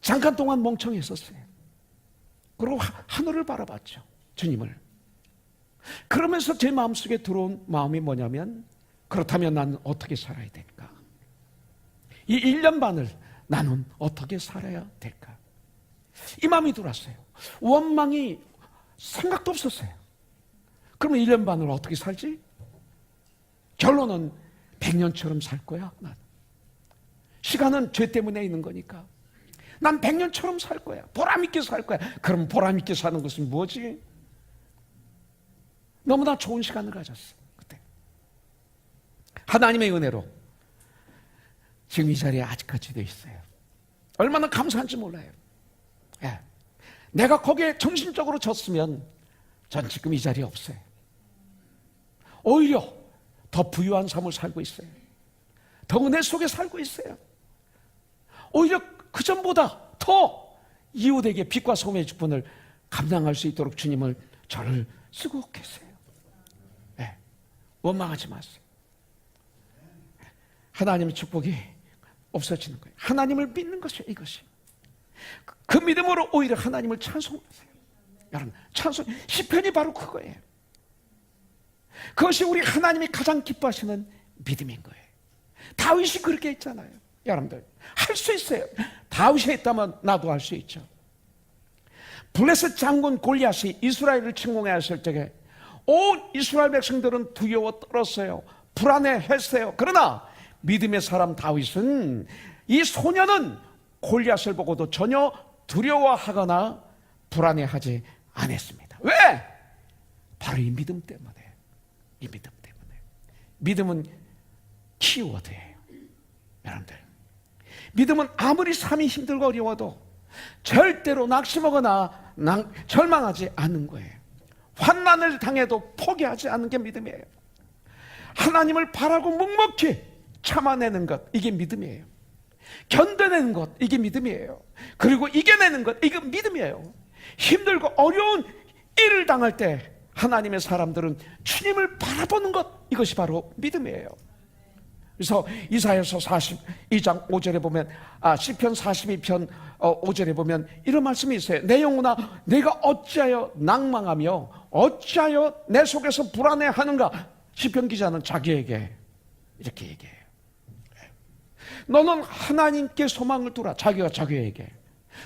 잠깐 동안 멍청했었어요. 그리고 하늘을 바라봤죠. 주님을. 그러면서 제 마음속에 들어온 마음이 뭐냐면 그렇다면 나는 어떻게 살아야 될까? 이 1년 반을 나는 어떻게 살아야 될까? 이 마음이 들어왔어요. 원망이 생각도 없었어요. 그러면 1년 반을 어떻게 살지? 결론은 100년처럼 살 거야. 난. 시간은 죄 때문에 있는 거니까. 난 100년처럼 살 거야. 보람있게 살 거야. 그럼 보람있게 사는 것은 뭐지? 너무나 좋은 시간을 가졌어. 그때. 하나님의 은혜로 지금 이 자리에 아직까지도 있어요. 얼마나 감사한지 몰라요. 예. 내가 거기에 정신적으로 졌으면 전 지금 이 자리에 없어요. 오히려 더 부유한 삶을 살고 있어요. 더 은혜 속에 살고 있어요. 오히려 그 전보다 더 이웃에게 빛과 소금의 직분을 감당할 수 있도록 주님을 저를 쓰고 계세요. 네. 원망하지 마세요. 하나님의 축복이 없어지는 거예요. 하나님을 믿는 것이에요. 이것이 그 믿음으로 오히려 하나님을 찬송하세요. 여러분, 찬송 시편이 바로 그거예요. 그것이 우리 하나님이 가장 기뻐하시는 믿음인 거예요. 다윗이 그렇게 했잖아요. 여러분들 할 수 있어요. 다윗이 했다면 나도 할 수 있죠. 블레셋 장군 골리앗이 이스라엘을 침공했을 적에 온 이스라엘 백성들은 두려워 떨었어요. 불안해했어요. 그러나 믿음의 사람 다윗은, 이 소년은 골리앗을 보고도 전혀 두려워하거나 불안해하지 않았습니다. 왜? 바로 이 믿음 때문에. 이 믿음 때문에. 믿음은 키워드예요. 여러분들, 믿음은 아무리 삶이 힘들고 어려워도 절대로 낙심하거나 절망하지 않는 거예요. 환난을 당해도 포기하지 않는 게 믿음이에요. 하나님을 바라고 묵묵히 참아내는 것, 이게 믿음이에요. 견뎌내는 것, 이게 믿음이에요. 그리고 이겨내는 것, 이게 믿음이에요. 힘들고 어려운 일을 당할 때 하나님의 사람들은 주님을 바라보는 것, 이것이 바로 믿음이에요. 그래서 이사야서 42장 5절에 보면, 시편 42편 5절에 보면 이런 말씀이 있어요. 내 영혼아, 내가 어찌하여 낭망하며 어찌하여 내 속에서 불안해하는가. 시편 기자는 자기에게 이렇게 얘기해요. 너는 하나님께 소망을 두라. 자기가 자기에게,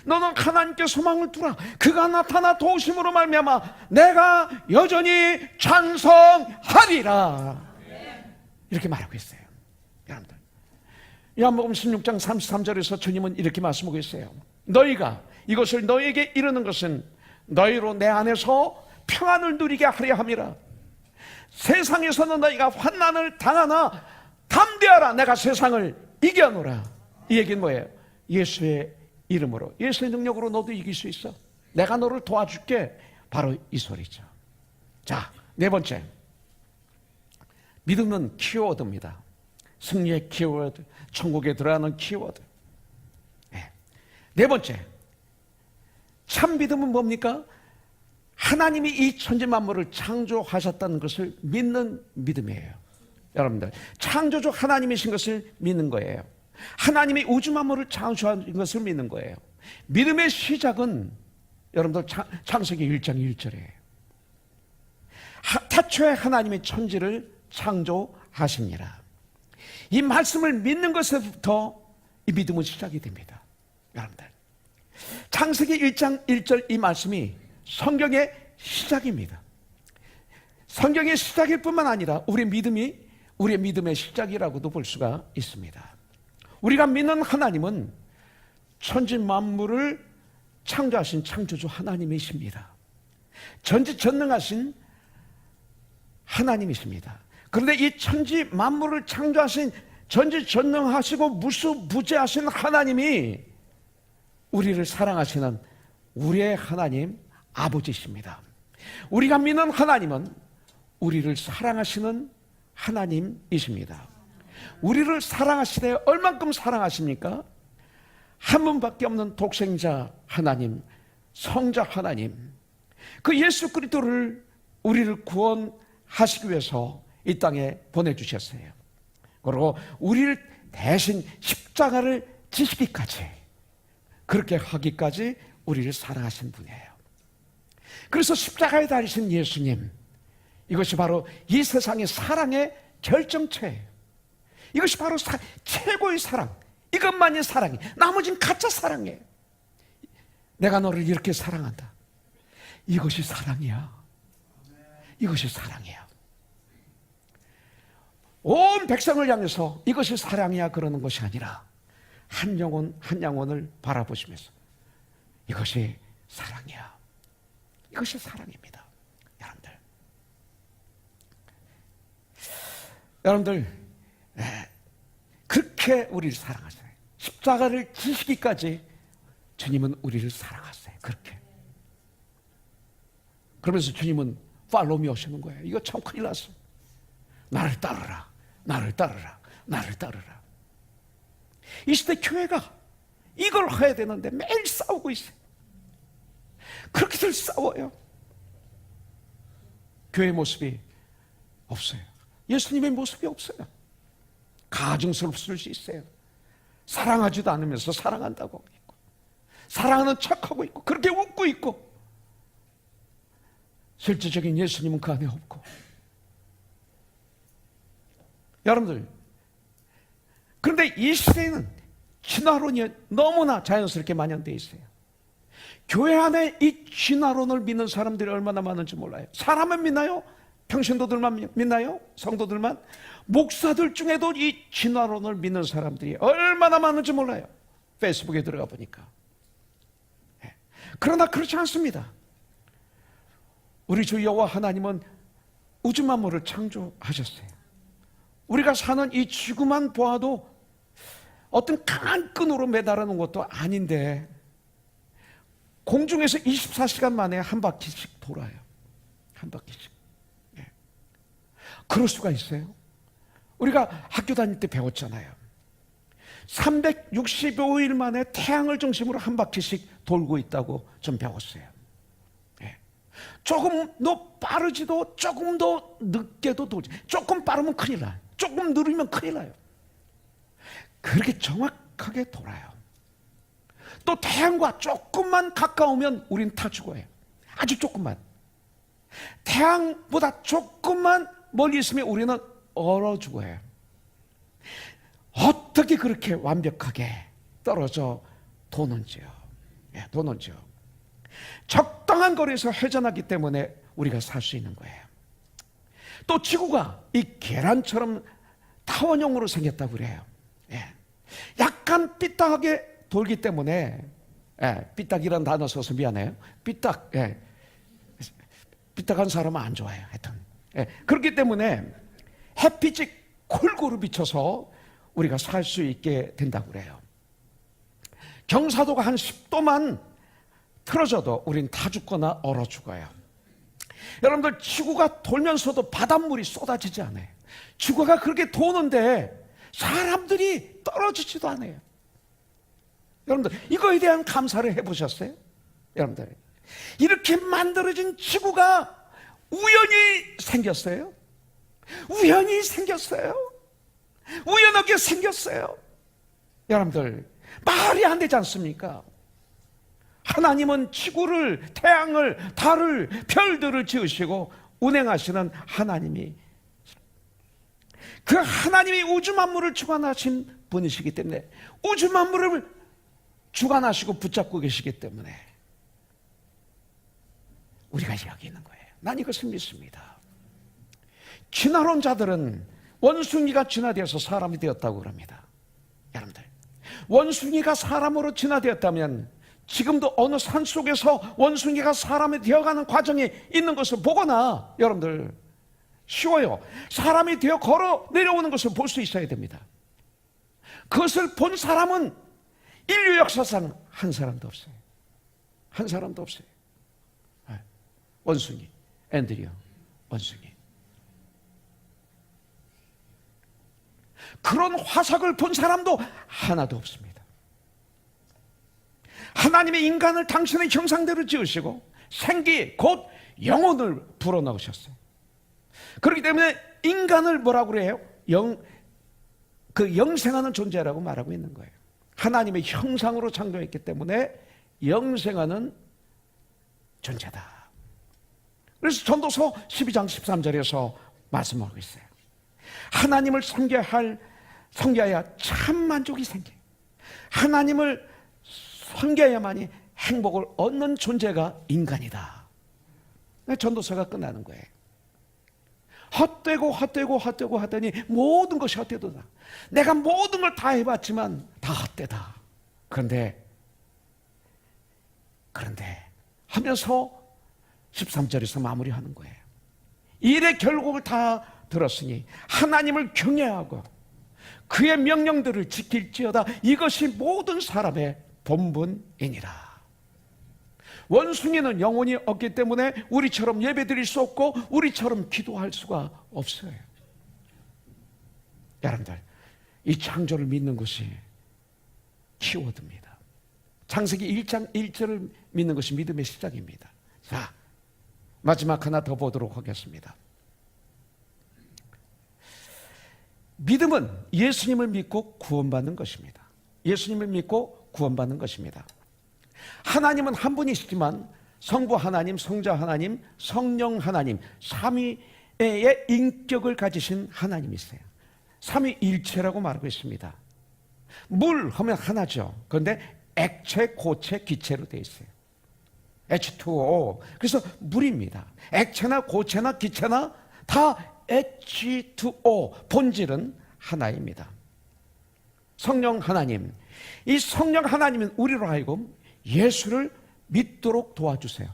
너는 하나님께 소망을 두라. 그가 나타나 도우심으로 말미암아 내가 여전히 찬송하리라. 이렇게 말하고 있어요. 여러분들, 요한복음 16장 33절에서 주님은 이렇게 말씀하고 있어요. 너희가 이것을 너희에게 이르는 것은 너희로 내 안에서 평안을 누리게 하려 함이라. 세상에서는 너희가 환난을 당하나 담대하라. 내가 세상을 이겨노라. 이 얘기는 뭐예요? 예수의 이름으로, 예수의 능력으로 너도 이길 수 있어. 내가 너를 도와줄게. 바로 이 소리죠. 자, 네 번째, 믿음은 키워드입니다. 승리의 키워드, 천국에 들어가는 키워드. 네 번째, 참 믿음은 뭡니까? 하나님이 이 천지 만물을 창조하셨다는 것을 믿는 믿음이에요. 여러분들, 창조주 하나님이신 것을 믿는 거예요. 하나님이 우주 만물을 창조한 것을 믿는 거예요. 믿음의 시작은 여러분들 창세기 1장 1절이에요. 태초에 하나님의 천지를 창조하시니라. 이 말씀을 믿는 것에부터 이 믿음은 시작이 됩니다. 여러분들, 창세기 1장 1절 이 말씀이 성경의 시작입니다. 성경의 시작일 뿐만 아니라 우리의 믿음의 시작이라고도 볼 수가 있습니다. 우리가 믿는 하나님은 천지 만물을 창조하신 창조주 하나님이십니다. 전지전능하신 하나님이십니다. 그런데 이 천지 만물을 창조하신 전지전능하시고 무수부재하신 하나님이 우리를 사랑하시는 우리의 하나님 아버지십니다. 우리가 믿는 하나님은 우리를 사랑하시는 하나님이십니다. 우리를 사랑하시되 얼만큼 사랑하십니까? 한 분밖에 없는 독생자 하나님, 성자 하나님, 그 예수 그리스도를 우리를 구원하시기 위해서 이 땅에 보내주셨어요. 그리고 우리를 대신 십자가를 지시기까지, 그렇게 하기까지 우리를 사랑하신 분이에요. 그래서 십자가에 달리신 예수님, 이것이 바로 이 세상의 사랑의 결정체예요. 이것이 바로 최고의 사랑, 이것만이 사랑이에요. 나머지는 가짜 사랑이에요. 내가 너를 이렇게 사랑한다, 이것이 사랑이야. 이것이 사랑이야. 온 백성을 향해서 이것이 사랑이야 그러는 것이 아니라 한 영혼 한 영혼을 바라보시면서 이것이 사랑이야. 이것이 사랑입니다. 여러분들, 그렇게 우리를 사랑하세요. 십자가를 지시기까지 주님은 우리를 사랑하세요. 그렇게. 그러면서 주님은 팔로미 오시는 거예요. 이거 참 큰일 났어. 나를 따르라, 나를 따르라, 나를 따르라. 이 시대 교회가 이걸 해야 되는데 매일 싸우고 있어요. 그렇게들 싸워요. 교회 모습이 없어요. 예수님의 모습이 없어요. 가증스럽을 수 있어요. 사랑하지도 않으면서 사랑한다고 하고 있고, 사랑하는 척하고 있고, 그렇게 웃고 있고, 실질적인 예수님은 그 안에 없고. 여러분들, 그런데 이 시대에는 진화론이 너무나 자연스럽게 만연되어 있어요. 교회 안에 이 진화론을 믿는 사람들이 얼마나 많은지 몰라요. 사람은 믿나요? 평신도들만 믿나요? 성도들만? 목사들 중에도 이 진화론을 믿는 사람들이 얼마나 많은지 몰라요. 페이스북에 들어가 보니까. 그러나 그렇지 않습니다. 우리 주 여호와 하나님은 우주 만물을 창조하셨어요. 우리가 사는 이 지구만 보아도 어떤 강한 끈으로 매달아 놓은 것도 아닌데 공중에서 24시간 만에 한 바퀴씩 돌아요. 한 바퀴씩. 그럴 수가 있어요. 우리가 학교 다닐 때 배웠잖아요. 365일 만에 태양을 중심으로 한 바퀴씩 돌고 있다고 좀 배웠어요. 조금 더 빠르지도 조금 더 늦게도 돌지. 조금 빠르면 큰일 나요. 조금 느리면 큰일 나요. 그렇게 정확하게 돌아요. 또 태양과 조금만 가까우면 우린 다 죽어요. 아주 조금만. 태양보다 조금만 멀리 있으면 우리는 얼어 죽어요. 어떻게 그렇게 완벽하게 떨어져 도는지요. 도는지요. 적당한 거리에서 회전하기 때문에 우리가 살 수 있는 거예요. 또 지구가 이 계란처럼 타원형으로 생겼다고 그래요. 약간 삐딱하게 돌기 때문에, 삐딱이라는 단어 써서 미안해요. 삐딱한 사람은 안 좋아해요. 하여튼. 그렇기 때문에 햇빛이 골고루 비쳐서 우리가 살 수 있게 된다고 그래요. 경사도가 한 10도만 틀어져도 우린 다 죽거나 얼어 죽어요. 여러분들, 지구가 돌면서도 바닷물이 쏟아지지 않아요. 지구가 그렇게 도는데 사람들이 떨어지지도 않아요. 여러분들, 이거에 대한 감사를 해보셨어요? 여러분들, 이렇게 만들어진 지구가 우연히 생겼어요? 우연히 생겼어요? 우연하게 생겼어요? 여러분들, 말이 안 되지 않습니까? 하나님은 지구를, 태양을, 달을, 별들을 지으시고 운행하시는 하나님이, 그 하나님이 우주 만물을 주관하신 분이시기 때문에, 우주 만물을 주관하시고 붙잡고 계시기 때문에 우리가 여기 있는 거예요. 난 이것을 믿습니다. 진화론자들은 원숭이가 진화되어서 사람이 되었다고 그럽니다. 여러분들, 원숭이가 사람으로 진화되었다면 지금도 어느 산 속에서 원숭이가 사람이 되어가는 과정이 있는 것을 보거나, 여러분들, 쉬워요. 사람이 되어 걸어 내려오는 것을 볼 수 있어야 됩니다. 그것을 본 사람은 인류 역사상 한 사람도 없어요. 한 사람도 없어요. 원숭이, 앤드류, 원숭이. 그런 화석을 본 사람도 하나도 없습니다. 하나님의 인간을 당신의 형상대로 지으시고 생기, 곧 영혼을 불어넣으셨어요. 그렇기 때문에 인간을 뭐라고 그래요? 영생하는 존재라고 말하고 있는 거예요. 하나님의 형상으로 창조했기 때문에 영생하는 존재다. 그래서 전도서 12장 13절에서 말씀하고 있어요. 하나님을 섬겨야 참 만족이 생겨요. 하나님을 섬겨야만이 행복을 얻는 존재가 인간이다. 전도서가 끝나는 거예요. 헛되고 하더니 모든 것이 헛되도다. 내가 모든 걸 다 해봤지만 다 헛되다. 그런데 하면서 13절에서 마무리하는 거예요. 일의 결국을 다 들었으니 하나님을 경외하고 그의 명령들을 지킬지어다. 이것이 모든 사람의 본분이니라. 원숭이는 영혼이 없기 때문에 우리처럼 예배드릴 수 없고 우리처럼 기도할 수가 없어요. 여러분들, 이 창조를 믿는 것이 키워드입니다. 창세기 1장 1절을 믿는 것이 믿음의 시작입니다. 자, 마지막 하나 더 보도록 하겠습니다. 믿음은 예수님을 믿고 구원받는 것입니다. 예수님을 믿고 구원받는 것입니다. 하나님은 한 분이시지만 성부 하나님, 성자 하나님, 성령 하나님, 삼위의 인격을 가지신 하나님이세요. 삼위일체라고 말하고 있습니다. 물 하면 하나죠. 그런데 액체, 고체, 기체로 되어 있어요. H2O. 그래서 물입니다. 액체나 고체나 기체나 다 H2O. 본질은 하나입니다. 성령 하나님. 이 성령 하나님은 우리로 하여금 예수를 믿도록 도와주세요.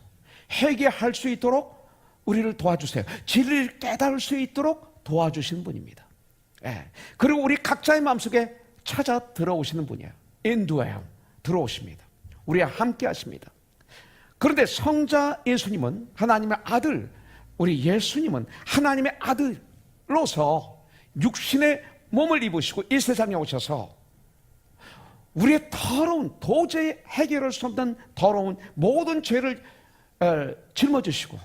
회개할 수 있도록 우리를 도와주세요. 진리를 깨달을 수 있도록 도와주시는 분입니다. 예. 그리고 우리 각자의 마음속에 찾아 들어오시는 분이에요. 인도에 들어오십니다. 우리와 함께 하십니다. 그런데 성자 예수님은 하나님의 아들, 우리 예수님은 하나님의 아들로서 육신의 몸을 입으시고 이 세상에 오셔서 우리의 더러운, 도저히 해결할 수 없는 더러운 모든 죄를 짊어지시고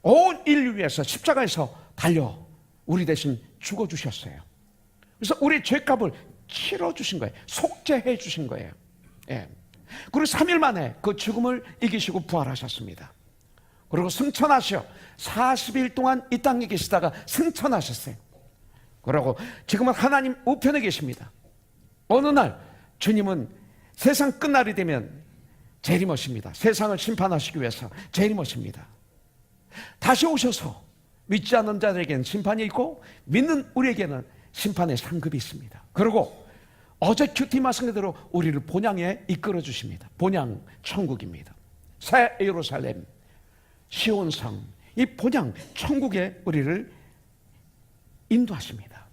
온 인류 위해서 십자가에서 달려 우리 대신 죽어주셨어요. 그래서 우리의 죄값을 치러주신 거예요. 속죄해 주신 거예요. 예. 그리고 3일 만에 그 죽음을 이기시고 부활하셨습니다. 그리고 승천하셔 40일 동안 이 땅에 계시다가 승천하셨어요. 그리고 지금은 하나님 우편에 계십니다. 어느 날 주님은 세상 끝날이 되면 재림하십니다. 세상을 심판하시기 위해서 재림하십니다. 다시 오셔서 믿지 않는 자들에게는 심판이 있고 믿는 우리에게는 심판의 상급이 있습니다. 그리고 어제 큐티 말씀대로 우리를 본향에 이끌어 주십니다. 본향 천국입니다. 새 예루살렘, 시온성, 이 본향 천국에 우리를 인도하십니다.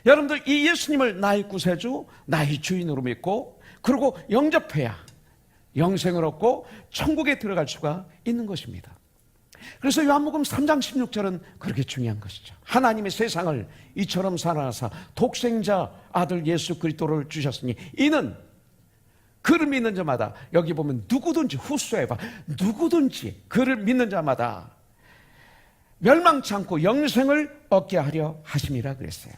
여러분들 이 예수님을 나의 구세주, 나의 주인으로 믿고 그리고 영접해야 영생을 얻고 천국에 들어갈 수가 있는 것입니다. 그래서 요한복음 3장 16절은 그렇게 중요한 것이죠. 하나님의 세상을 이처럼 사랑하사 독생자 아들 예수 그리스도를 주셨으니 이는 그를 믿는 자마다, 여기 보면 누구든지, 후소에바 누구든지 그를 믿는 자마다 멸망치 않고 영생을 얻게 하려 하심이라 그랬어요.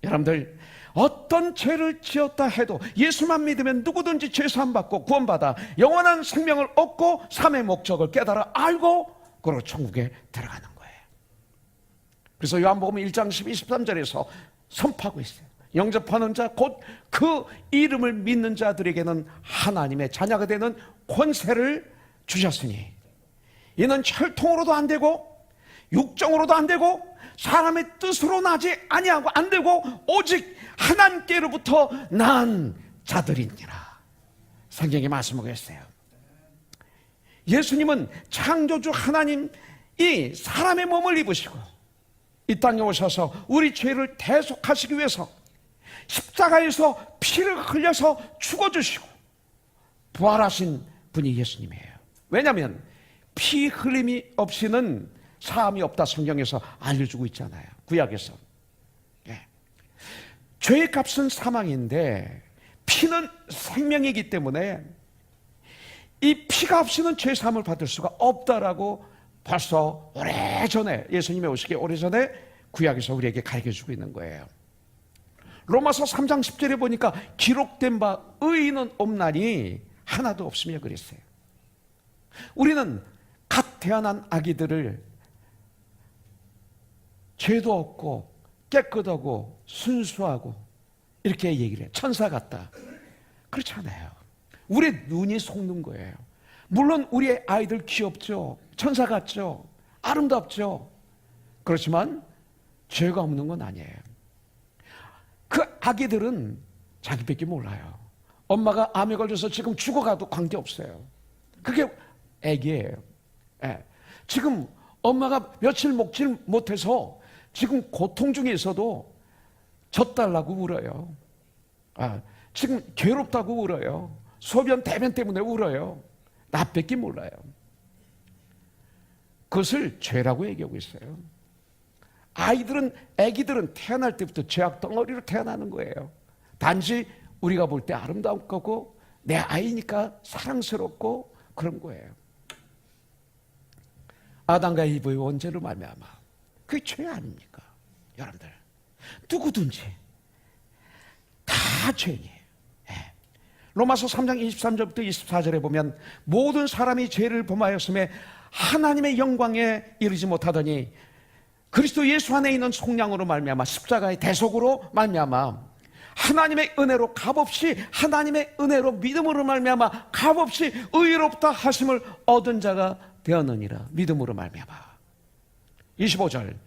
여러분들 어떤 죄를 지었다 해도 예수만 믿으면 누구든지 죄사함 받고 구원받아 영원한 생명을 얻고 삶의 목적을 깨달아 알고 그리고 천국에 들어가는 거예요. 그래서 요한복음 1장 12, 13절에서 선포하고 있어요. 영접하는 자 곧 그 이름을 믿는 자들에게는 하나님의 자녀가 되는 권세를 주셨으니 이는 혈통으로도 안 되고 육정으로도 안 되고 사람의 뜻으로 나지 아니하고 안 되고 오직 하나님께로부터 난 자들이니라. 성경에 말씀하고 있어요. 예수님은 창조주 하나님이 사람의 몸을 입으시고 이 땅에 오셔서 우리 죄를 대속하시기 위해서 십자가에서 피를 흘려서 죽어주시고 부활하신 분이 예수님이에요. 왜냐하면 피 흘림이 없이는 사함이 없다 성경에서 알려주고 있잖아요. 구약에서. 예. 죄의 값은 사망인데 피는 생명이기 때문에 이 피가 없이는 죄 사함을 받을 수가 없다라고 벌써 오래전에, 예수님이 오시기 오래전에 구약에서 우리에게 가르쳐주고 있는 거예요. 로마서 3장 10절에 보니까 기록된 바 의인은 없나니 하나도 없으며 그랬어요. 우리는 갓 태어난 아기들을 죄도 없고 깨끗하고 순수하고 이렇게 얘기를 해요. 천사 같다. 그렇지 않아요. 우리의 눈이 속는 거예요. 물론 우리의 아이들 귀엽죠. 천사 같죠. 아름답죠. 그렇지만 죄가 없는 건 아니에요. 그 아기들은 자기밖에 몰라요. 엄마가 암에 걸려서 지금 죽어가도 관계없어요. 그게 아기예요. 예. 지금 엄마가 며칠 먹질 못해서 지금 고통 중에 있어도 젖달라고 울어요. 지금 괴롭다고 울어요. 소변 대변 때문에 울어요. 나밖에 몰라요. 그것을 죄라고 얘기하고 있어요. 아기들은 태어날 때부터 죄악 덩어리로 태어나는 거예요. 단지 우리가 볼 때 아름다운 거고 내 아이니까 사랑스럽고 그런 거예요. 아담과 이브의 원죄로 말미암아 그게 죄 아닙니까? 여러분들. 누구든지 다 죄인이에요. 예. 로마서 3장 23절부터 24절에 보면 모든 사람이 죄를 범하였음에 하나님의 영광에 이르지 못하더니 그리스도 예수 안에 있는 속량으로 말미암아 십자가의 대속으로 말미암아 하나님의 은혜로 값없이 하나님의 은혜로 믿음으로 말미암아 값없이 의롭다 하심을 얻은 자가 되었느니라. 믿음으로 말미암아. 25절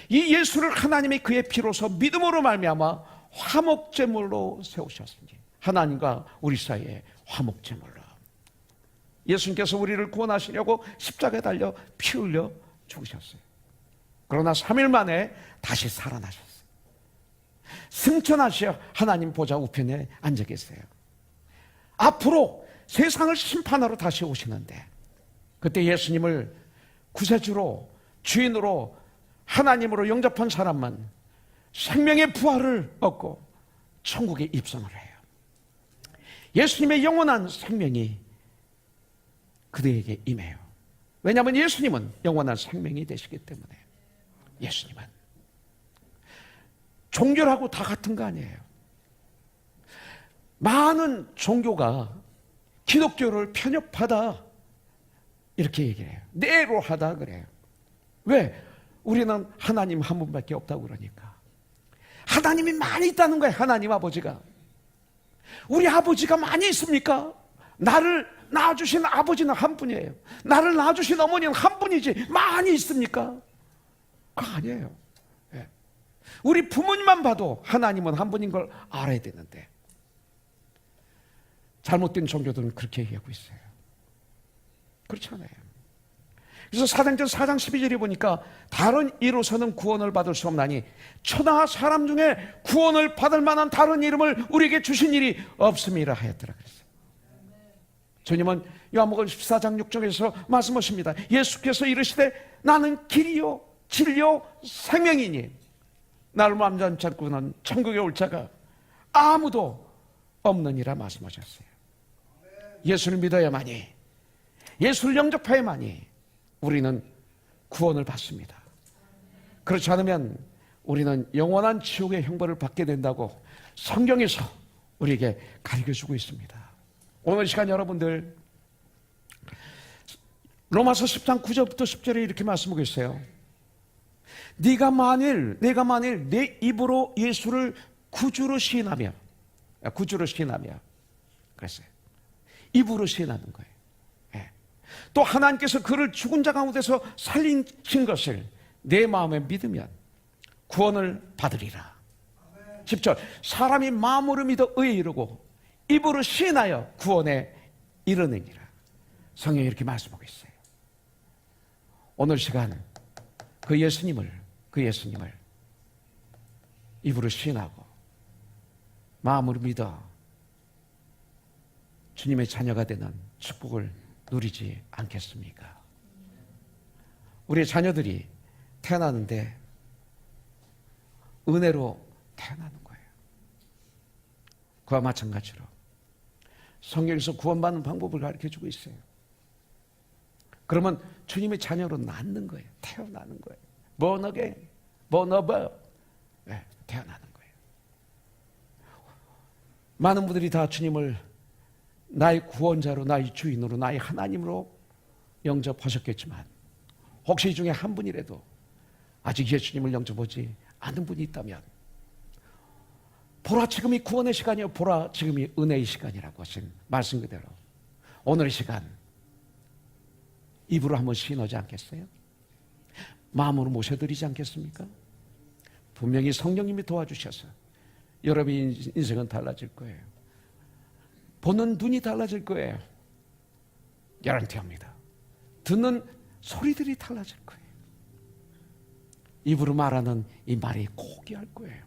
이 예수를 하나님이 그의 피로서 믿음으로 말미암아 화목제물로 세우셨으니 하나님과 우리 사이에 화목제물로 예수님께서 우리를 구원하시려고 십자가에 달려 피 흘려 죽으셨어요. 그러나 3일 만에 다시 살아나셨어요. 승천하시어 하나님 보좌 우편에 앉아 계세요. 앞으로 세상을 심판하러 다시 오시는데 그때 예수님을 구세주로 주인으로 하나님으로 영접한 사람만 생명의 부활을 얻고 천국에 입성을 해요. 예수님의 영원한 생명이 그들에게 임해요. 왜냐하면 예수님은 영원한 생명이 되시기 때문에. 예수님은 종교라고 다 같은 거 아니에요. 많은 종교가 기독교를 편협하다 이렇게 얘기해요. 내로하다 그래요. 왜? 우리는 하나님 한 분밖에 없다고 그러니까. 하나님이 많이 있다는 거예요. 하나님 아버지가. 우리 아버지가 많이 있습니까? 나를 낳아주신 아버지는 한 분이에요. 나를 낳아주신 어머니는 한 분이지 많이 있습니까? 그거 아니에요. 예. 우리 부모님만 봐도 하나님은 한 분인 걸 알아야 되는데 잘못된 종교들은 그렇게 얘기하고 있어요. 그렇지 않아요. 그래서 사도행전 4장 12절에 보니까 다른 이로서는 구원을 받을 수 없나니 천하 사람 중에 구원을 받을 만한 다른 이름을 우리에게 주신 일이 없음이라 하였더라 그랬어요. 주님은 요한복음 14장 6절에서 말씀하십니다. 예수께서 이르시되 나는 길이요 진리요 생명이니 나를 맘잠치 않고는 천국에 올 자가 아무도 없느니라 말씀하셨어요. 예수를 믿어야만이 예수를 영접해야만이 우리는 구원을 받습니다. 그렇지 않으면 우리는 영원한 지옥의 형벌을 받게 된다고 성경에서 우리에게 가르쳐주고 있습니다. 오늘 시간 여러분들 로마서 10장 9절부터 10절에 이렇게 말씀하고 있어요. 내가 만일 내 입으로 예수를 구주로 시인하며 그랬어요. 입으로 시인하는 거예요. 예. 또 하나님께서 그를 죽은 자 가운데서 살리신 것을 내 마음에 믿으면 구원을 받으리라. 10절 사람이 마음으로 믿어 의에 이르고 입으로 시인하여 구원에 이르느니라. 성경이 이렇게 말씀하고 있어요. 오늘 시간 그 예수님을 입으로 시인하고 마음으로 믿어 주님의 자녀가 되는 축복을 누리지 않겠습니까? 우리의 자녀들이 태어나는데 은혜로 태어나는 거예요. 그와 마찬가지로 성경에서 구원받는 방법을 가르쳐주고 있어요. 그러면 주님의 자녀로 낳는 거예요. 태어나는 거예요. born again, born above. 네, 태어나는 거예요. 많은 분들이 다 주님을 나의 구원자로, 나의 주인으로, 나의 하나님으로 영접하셨겠지만 혹시 이 중에 한 분이라도 아직 예수님을 영접하지 않은 분이 있다면 보라 지금이 구원의 시간이요 보라 지금이 은혜의 시간이라고 하신 말씀 그대로 오늘 시간 입으로 한번 시인하지 않겠어요? 마음으로 모셔드리지 않겠습니까? 분명히 성령님이 도와주셔서 여러분의 인생은 달라질 거예요. 보는 눈이 달라질 거예요. 개런티합니다. 듣는 소리들이 달라질 거예요. 입으로 말하는 이 말이 고귀할 거예요.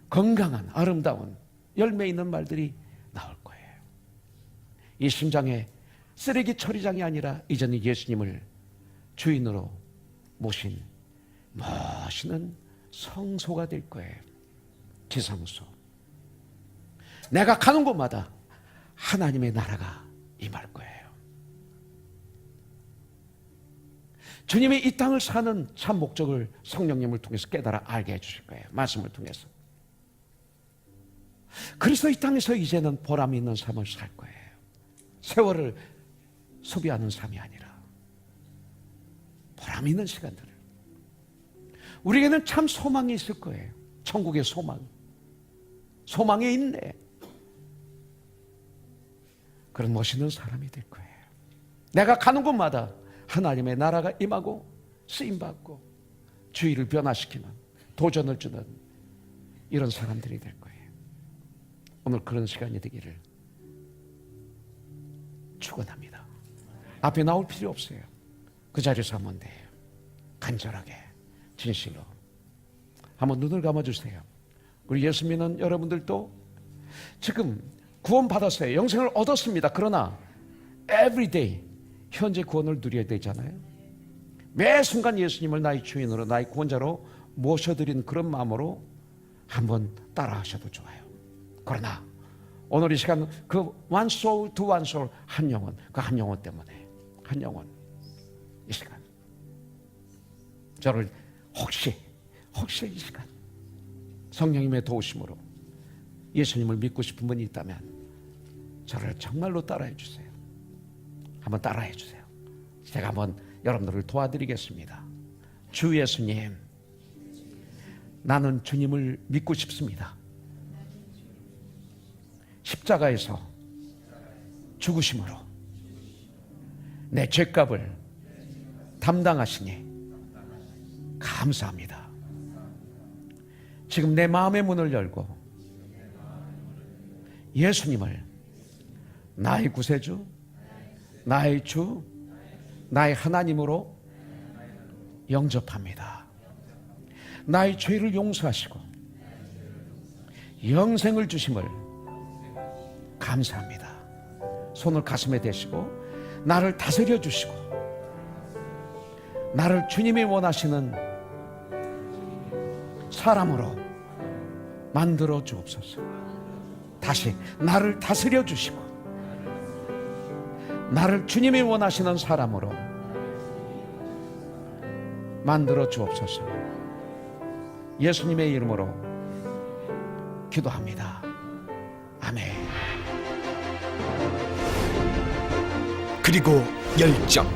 건강한 아름다운 열매 있는 말들이 나올 거예요. 이 심장에 쓰레기 처리장이 아니라 이제는 예수님을 주인으로 모신 멋있는 성소가 될 거예요. 지성소. 내가 가는 곳마다 하나님의 나라가 임할 거예요. 주님이 이 땅을 사는 참 목적을 성령님을 통해서 깨달아 알게 해주실 거예요. 말씀을 통해서. 그래서 이 땅에서 이제는 보람 있는 삶을 살 거예요. 세월을 소비하는 삶이 아니라 보람 있는 시간들을. 우리에게는 참 소망이 있을 거예요. 천국의 소망. 소망에 있네. 그런 멋있는 사람이 될 거예요. 내가 가는 곳마다 하나님의 나라가 임하고 쓰임받고 주의를 변화시키는, 도전을 주는 이런 사람들이 될 거예요. 오늘 그런 시간이 되기를 축원합니다. 앞에 나올 필요 없어요. 그 자리에서 하면 돼요. 간절하게, 진실로. 한번 눈을 감아주세요. 우리 예수 믿는 여러분들도 지금 구원 받았어요. 영생을 얻었습니다. 그러나 everyday 현재 구원을 누려야 되잖아요. 매 순간 예수님을 나의 주인으로, 나의 구원자로 모셔드린 그런 마음으로 한번 따라 하셔도 좋아요. 그러나 오늘 이 시간 그 one soul to one soul, 한 영혼, 그 한 영혼 때문에, 한 영혼, 이 시간 저를 혹시 이 시간 성령님의 도우심으로 예수님을 믿고 싶은 분이 있다면 저를 정말로 따라해 주세요. 한번 따라해 주세요. 제가 한번 여러분들을 도와드리겠습니다. 주 예수님, 나는 주님을 믿고 싶습니다. 십자가에서 죽으심으로 내 죄값을 담당하시니 감사합니다. 지금 내 마음의 문을 열고 예수님을 나의 구세주, 나의 주, 나의 하나님으로 영접합니다. 나의 죄를 용서하시고 영생을 주심을 감사합니다. 손을 가슴에 대시고 나를 다스려 주시고 나를 주님이 원하시는 사람으로 만들어 주옵소서. 다시 나를 다스려 주시고 나를 주님이 원하시는 사람으로 만들어 주옵소서. 예수님의 이름으로 기도합니다. 아멘.
그리고 열정,